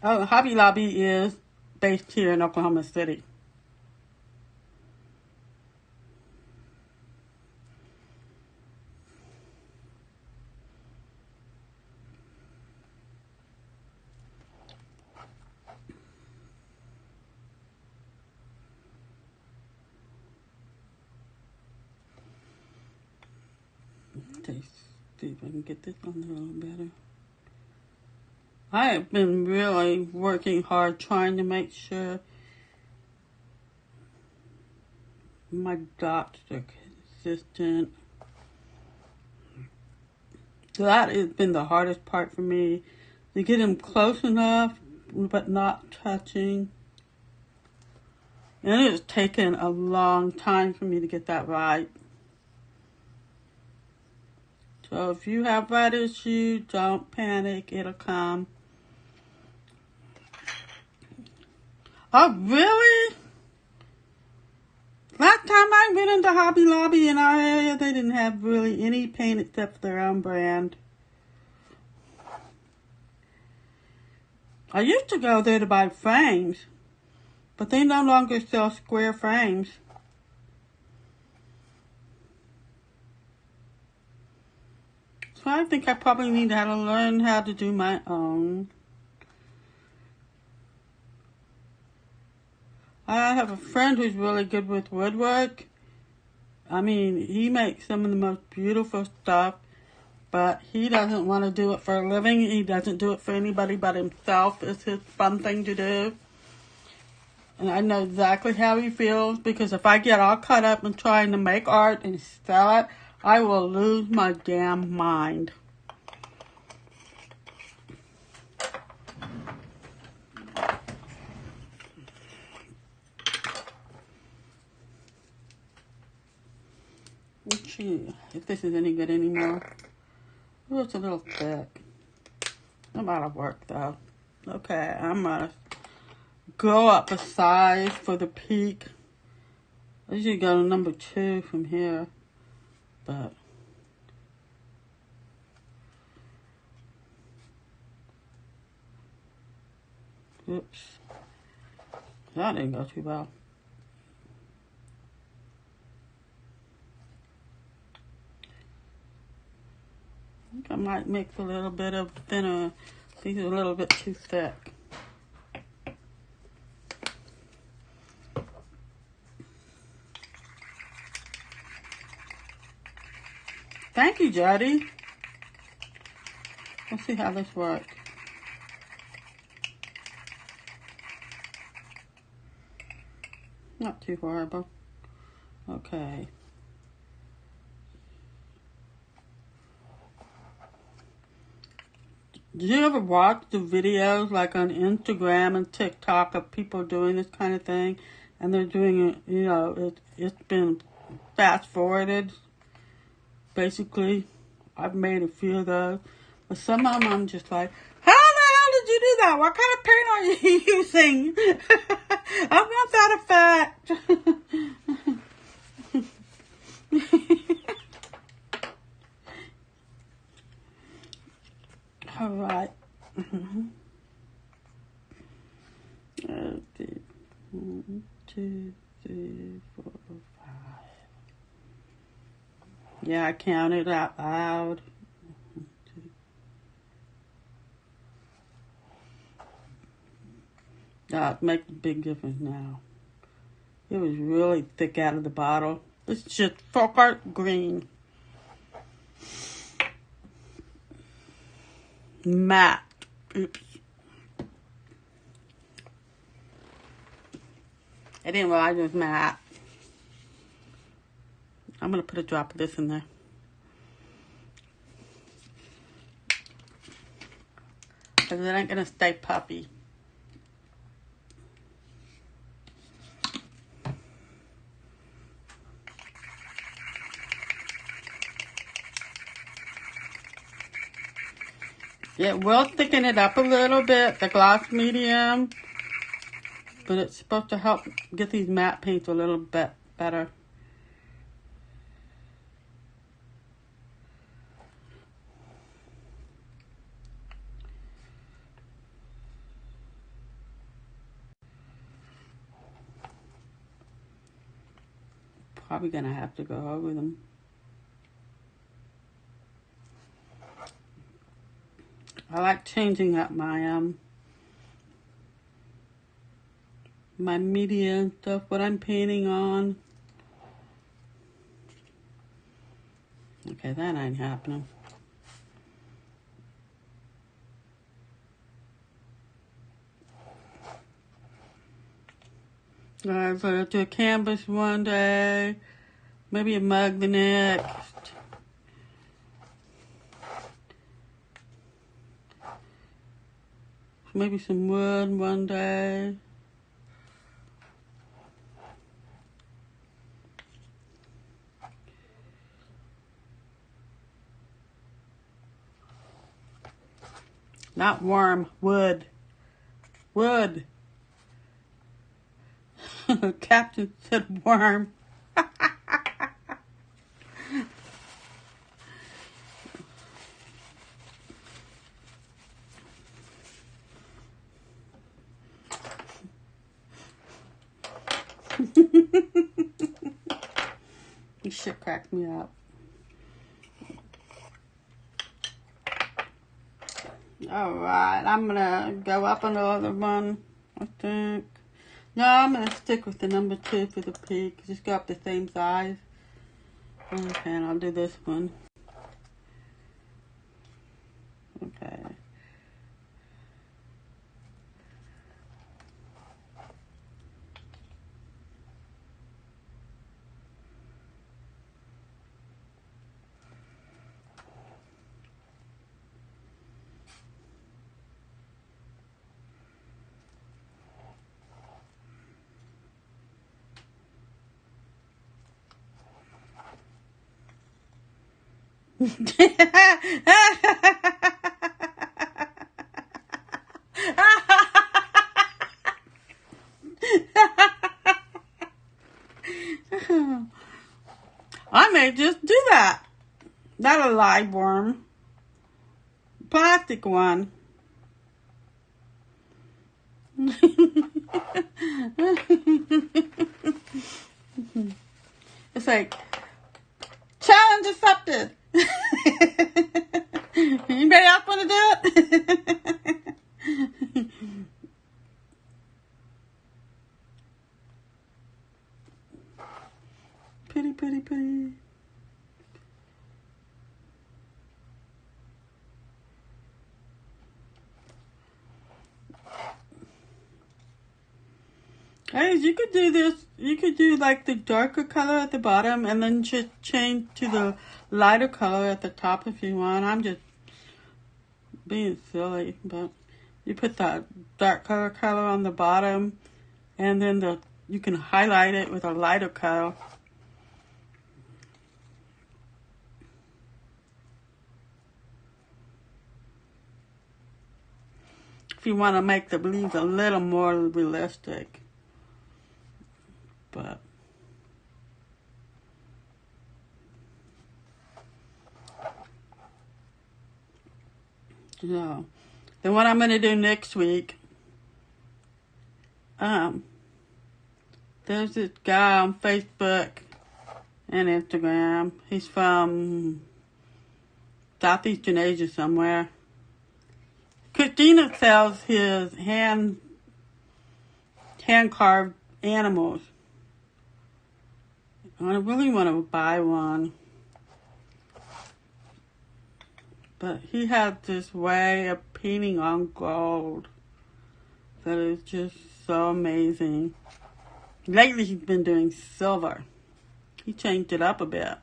Oh, Hobby Lobby is based here in Oklahoma City. Okay, see if I can get this on there a little better. I have been really working hard trying to make sure my dots are consistent. That has been the hardest part for me, to get them close enough but not touching. And it's taken a long time for me to get that right. So if you have that issue, don't panic, it'll come. Oh, really? Last time I went into Hobby Lobby in our area, they didn't have really any paint except their own brand. I used to go there to buy frames, but they no longer sell square frames. So I think I probably need to learn how to do my own. I have a friend who's really good with woodwork. I mean, he makes some of the most beautiful stuff, but he doesn't want to do it for a living. He doesn't do it for anybody but himself. It's his fun thing to do. And I know exactly how he feels, because if I get all caught up in trying to make art and sell it, I will lose my damn mind. Let's see if this is any good anymore. Oh, it's a little thick. I'm out of work though. Okay, I'm gonna go up a size for the peak. I usually go to number 2 from here, but oops, that didn't go too well. I might mix a little bit of thinner. These are a little bit too thick. Thank you, Jody. Let's see how this works. Not too horrible. Okay. Do you ever watch the videos like on Instagram and TikTok of people doing this kind of thing? And they're doing it, you know, it's been fast forwarded. Basically, I've made a few of those. But some of them I'm just like, how the hell did you do that? What kind of paint are you using? I want that effect. All right. Okay. 1, 2, 3, 4, 5. Yeah, I counted out loud. That makes a big difference now. It was really thick out of the bottle. It's just folk art green. Matte. Oops. I didn't realize it was matte. I'm going to put a drop of this in there. Because it ain't going to stay puffy. It will thicken it up a little bit, the gloss medium. But it's supposed to help get these matte paints a little bit better. Probably gonna have to go over them. I like changing up my media and stuff, what I'm painting on. Okay, that ain't happening. Alright, so I'll do a canvas one day, maybe a mug the next. Maybe some wood one day. Not worm, wood. Wood. Captain said worm. This shit cracked me up. Alright, I'm gonna go up another one, I think. No, I'm gonna stick with the number 2 for the peak. Just go up the same size. Okay, and I'll do this one. Okay. I may just do that. Not a live worm. Plastic one. It's like, challenge accepted. Anybody else want to do it? Pretty, pretty, pretty. Guys, you could do this. You could do like the darker color at the bottom and then just change to the lighter color at the top if you want. I'm just being silly, but you put that dark color on the bottom, and then you can highlight it with a lighter color. If you want to make the leaves a little more realistic. But so then what I'm going to do next week, there's this guy on Facebook and Instagram. He's from Southeastern Asia somewhere. Christina sells his hand carved animals. I really want to buy one. But he has this way of painting on gold that is just so amazing. Lately he's been doing silver. He changed it up a bit.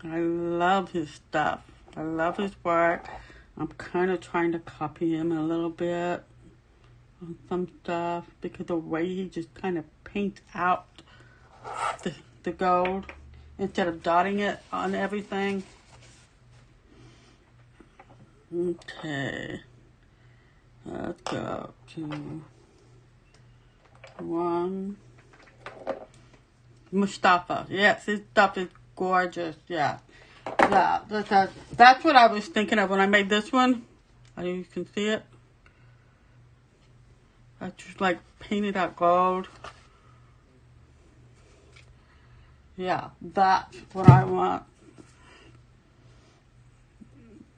I love his stuff. I love his work. I'm kind of trying to copy him a little bit on some stuff because the way he just kind of paints out the gold instead of dotting it on everything. Okay. Let's go to one. Mustafa. Yes, his stuff is gorgeous. Yeah. Yeah, that's what I was thinking of when I made this one. You can see it. I just like painted out gold. Yeah, that's what I want.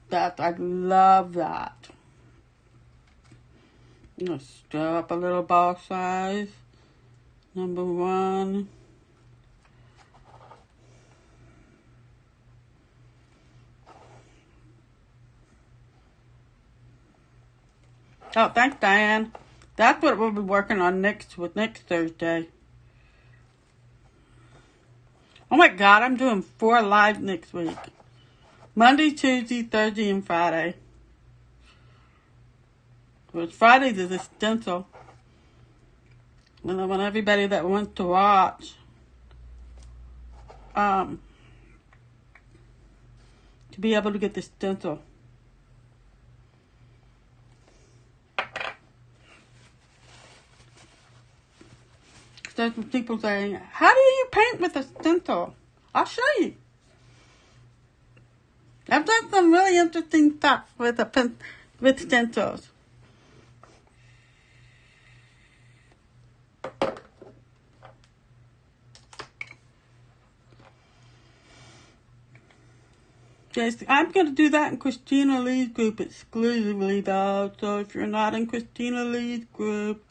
I love that. I'm going to stir up a little ball size. Number 1. Oh, thanks, Diane. That's what we'll be working on next Thursday. Oh my God, I'm doing 4 lives next week. Monday, Tuesday, Thursday, and Friday. Well, Fridays is a stencil. And I want everybody that wants to watch to be able to get the stencil. There's some people saying, how do you paint with a stencil? I'll show you. I've done some really interesting stuff with stencils. Yes, I'm going to do that in Christina Lee's group exclusively, though. So if you're not in Christina Lee's group,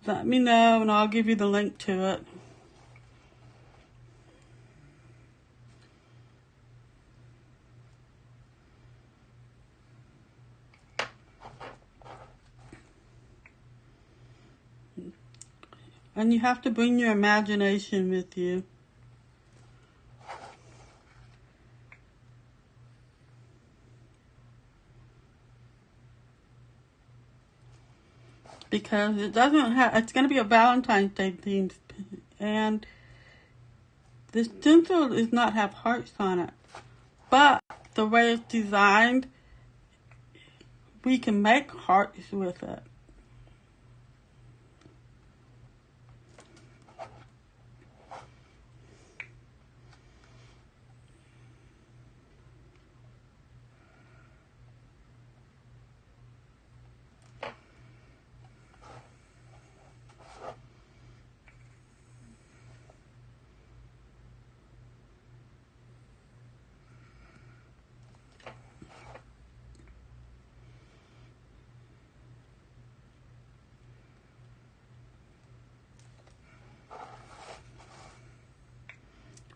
let me know and I'll give you the link to it. And you have to bring your imagination with you. Because it doesn't have, it's going to be a Valentine's Day theme. And the stencil does not have hearts on it. But the way it's designed, we can make hearts with it.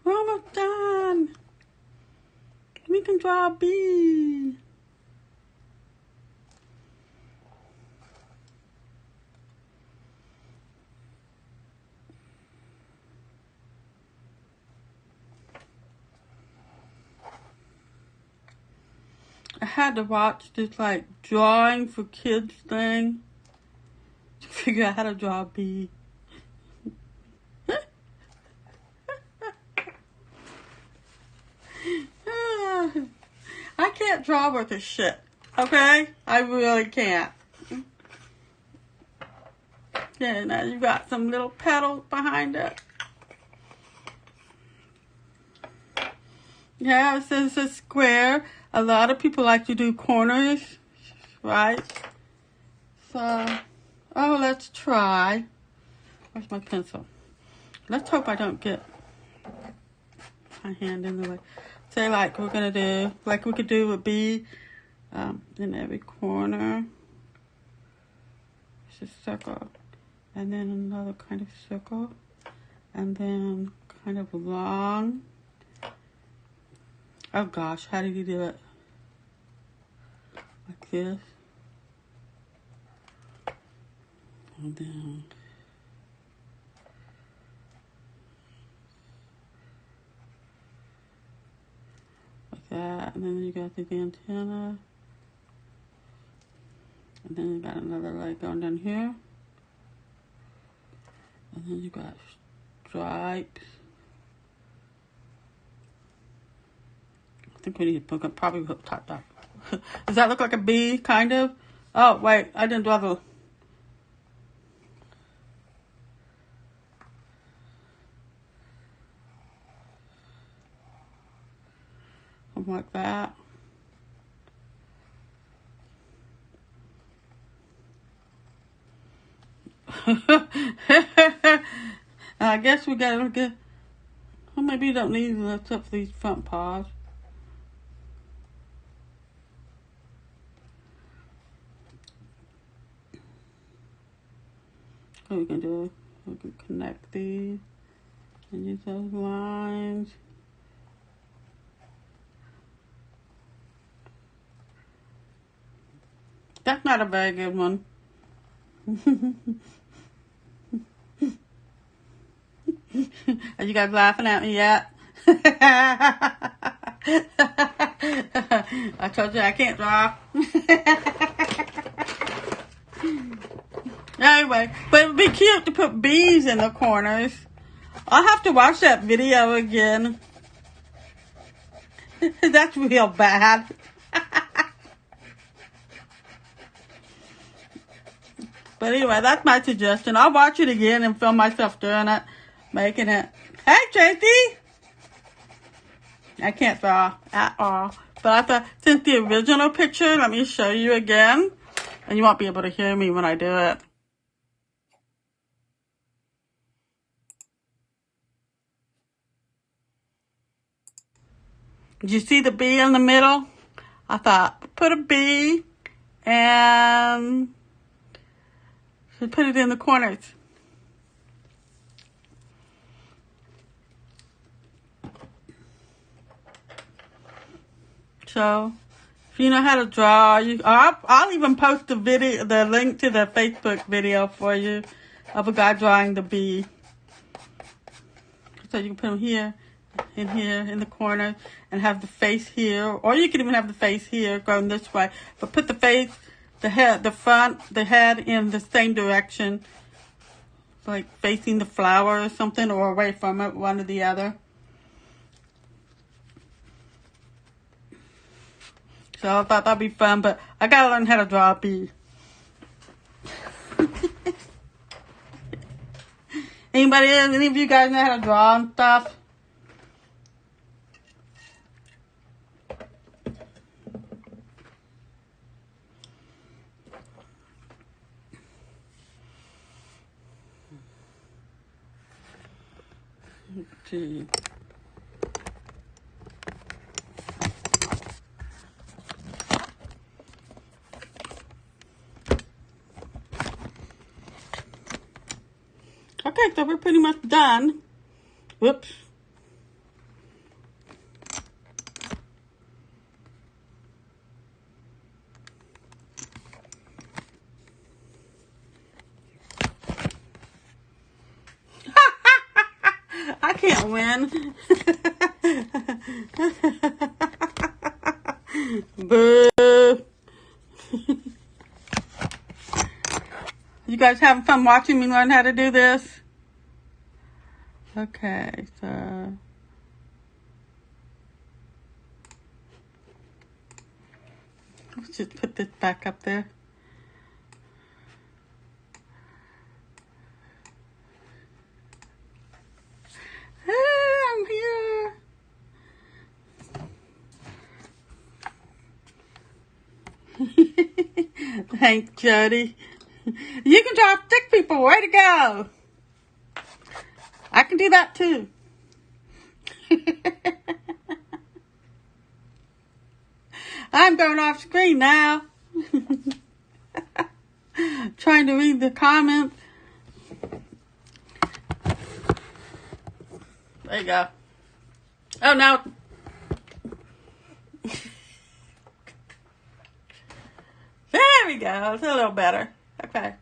We're almost done. We can draw a bee. had to watch this like drawing for kids thing to figure out how to draw a bee. I can't draw worth a shit. Okay? I really can't. Yeah, now you got some little petals behind it. Yeah, it says a square. A lot of people like to do corners, right? So, oh, let's try. Where's my pencil? Let's hope I don't get my hand in the way. Say like we're going to do, like we could do a bee in every corner. It's a circle. And then another kind of circle. And then kind of long. Oh gosh, how did you do it? Like this. And then like that. And then you got the antenna. And then you got another leg going down here. And then you got stripes. I think we need to probably put top. Does that look like a bee, kind of? Oh, wait, I didn't draw the... Something like that. I guess we gotta look at... Well, maybe you don't need to lift up these front paws. What we can do, we can connect these and use those lines. That's not a very good one. Are you guys laughing at me yet? I told you I can't draw. Anyway, but it would be cute to put bees in the corners. I'll have to watch that video again. That's real bad. But anyway, that's my suggestion. I'll watch it again and film myself doing it, making it. Hey, Tracy! I can't draw at all. But I thought, since the original picture, let me show you again. And you won't be able to hear me when I do it. Did you see the bee in the middle? I thought, put a bee and put it in the corners. So, if you know how to draw, I'll even post the link to the Facebook video for you of a guy drawing the bee. So you can put them here, in the corner, and have the face here, or you can even have the face here going this way. But put the face, the head, the front, the head in the same direction, like facing the flower or something, or away from it, one or the other. So I thought that'd be fun, but I gotta learn how to draw a bee. Any of you guys know how to draw and stuff? Let's see. Okay, so we're pretty much done. Whoops. I can't win. Boo. guys having fun watching me learn how to do this? Okay, so let's just put this back up there. I'm here. Thanks, Jody. You can draw stick people. Way to go. I can do that too. I'm going off screen now. Trying to read the comments. There you go. Oh, now. There we go. It's a little better. Okay.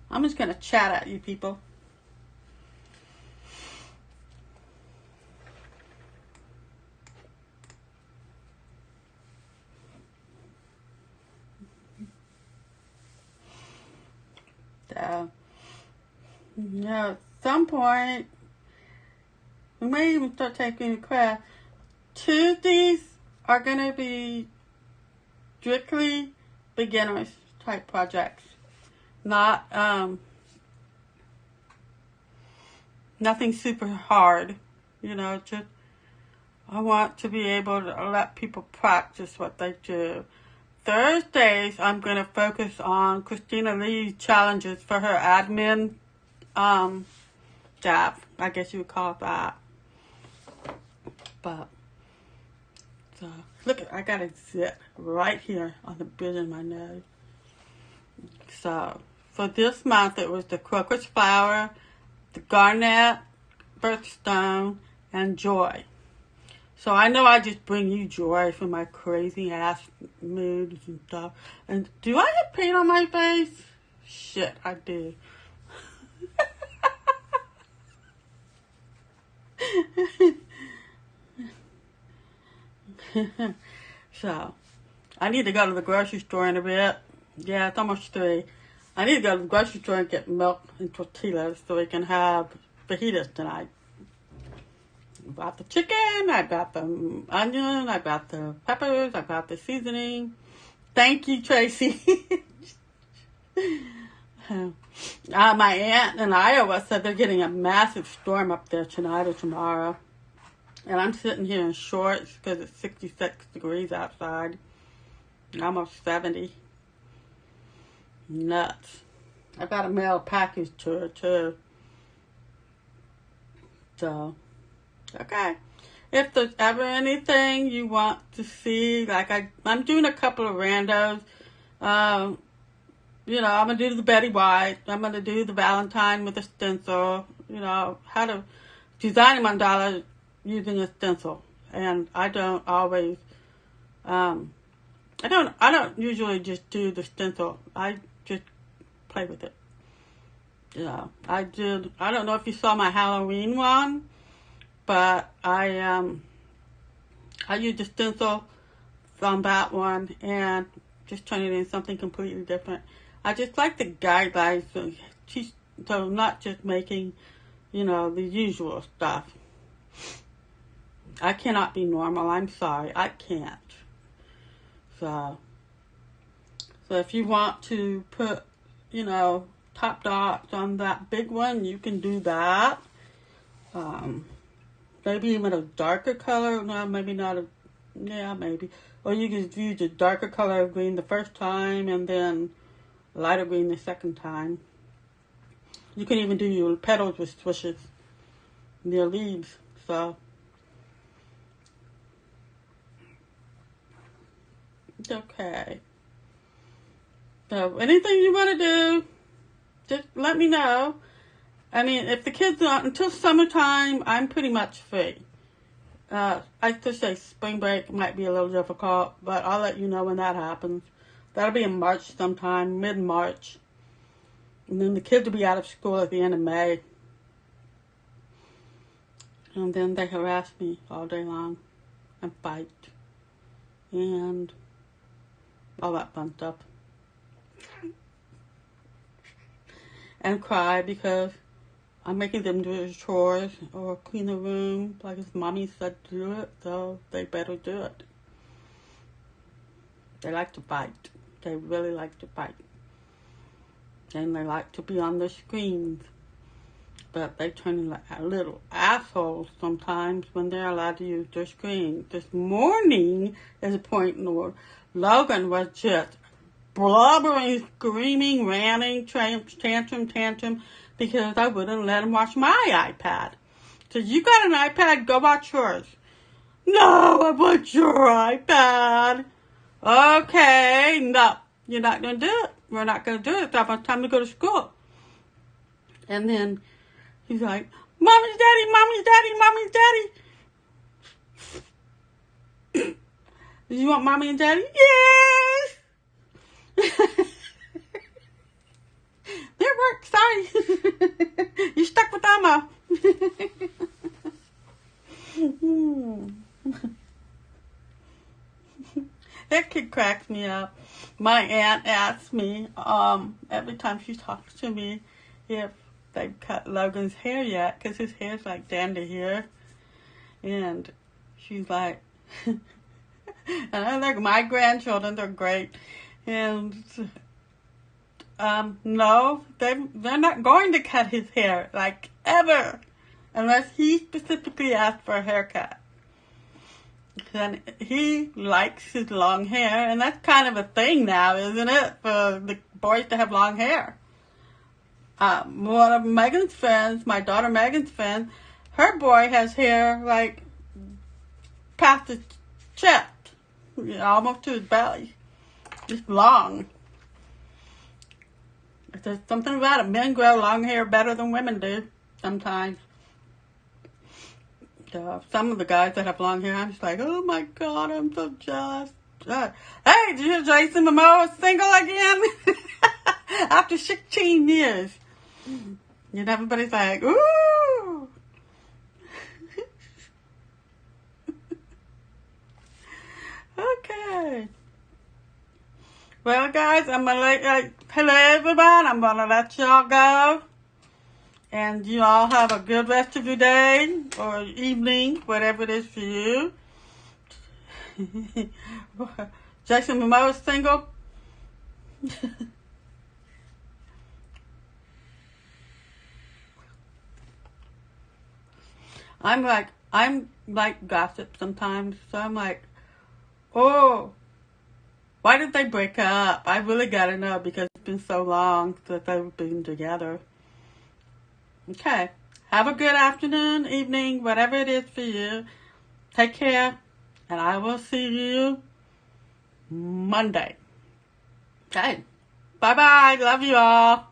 I'm just going to chat at you people. So, at some point, we may even start taking a class. Tuesdays are going to be strictly beginners type projects. Not, nothing super hard. You know, just, I want to be able to let people practice what they do. Thursdays, I'm going to focus on Christina Lee's challenges for her admin job. I guess you would call it that. But, so, look, I got a zit right here on the bridge of my nose. So, for this month, it was the crocus flower, the garnet, birthstone, and joy. So I know I just bring you joy for my crazy ass moods and stuff. And do I have paint on my face? Shit, I do. So, I need to go to the grocery store in a bit. Yeah, it's almost 3. I need to go to the grocery store and get milk and tortillas so we can have fajitas tonight. I bought the chicken, I bought the onion, I bought the peppers, I bought the seasoning. Thank you, Tracy. My aunt in Iowa said they're getting a massive storm up there tonight or tomorrow. And I'm sitting here in shorts because it's 66 degrees outside. Almost 70. Nuts. I got a mail package to her too. So, okay. If there's ever anything you want to see, like I'm doing a couple of randos. You know, I'm going to do the Betty White. I'm going to do the Valentine with a stencil. You know, how to design a mandala using a stencil. And I don't always, I don't usually just do the stencil. I just play with it. You know, I don't know if you saw my Halloween one, but I used a stencil on that one and just turning it into something completely different. I just like the guidelines, so not just making, you know, the usual stuff. I cannot be normal. I'm sorry. I can't. So if you want to put, you know, top dots on that big one, you can do that. Maybe even a darker color. No, maybe not maybe. Or you can use a darker color of green the first time and then lighter green the second time. You can even do your petals with swishes, your leaves. So it's okay. So anything you want to do, just let me know. I mean, if the kids are until summertime, I'm pretty much free. I could say spring break might be a little difficult, but I'll let you know when that happens. That'll be in March sometime, mid-March. And then the kids will be out of school at the end of May. And then they harass me all day long and fight. and all that fun stuff. And cry because I'm making them do their chores or clean the room like his mommy said to do it, so they better do it. They like to fight. They really like to fight. And they like to be on the screens. But they turn into little assholes sometimes when they're allowed to use their screen. This morning is a point in the world. Logan was just blubbering, screaming, ranting, tantrum, because I wouldn't let him watch my iPad. So you got an iPad, go watch yours. No, I want your iPad. Okay, no, you're not going to do it. We're not going to do it. It's time to go to school. And then he's like, Mommy's daddy, Mommy's daddy, Mommy's daddy. You want Mommy and Daddy? Yes. There work, sorry. You stuck with Emma. That kid cracks me up. My aunt asks me, every time she talks to me, if they've cut Logan's hair yet, because his hair's like down to here. And she's like, and I think my grandchildren, they're great. And no, they're not going to cut his hair, like, ever, unless he specifically asked for a haircut. And he likes his long hair, and that's kind of a thing now, isn't it, for the boys to have long hair. One of Megan's friends, my daughter Megan's friend, her boy has hair, like, past his chest, almost to his belly. Just long. There's something about it. Men grow long hair better than women do sometimes. Some of the guys that have long hair, I'm just like, oh my God, I'm so jealous. Hey, did you hear Jason Momoa is single again? After 16 years. And everybody's like, ooh. Okay. Well, guys, I'm going to hello, everyone. I'm going to let y'all go. And you all have a good rest of your day or evening, whatever it is for you. Jason Momoa is single. I'm like gossip sometimes. So I'm like, oh, why did they break up? I really got to know because it's been so long that they've been together. Okay. Have a good afternoon, evening, whatever it is for you. Take care, and I will see you Monday. Okay. Bye-bye. Love you all.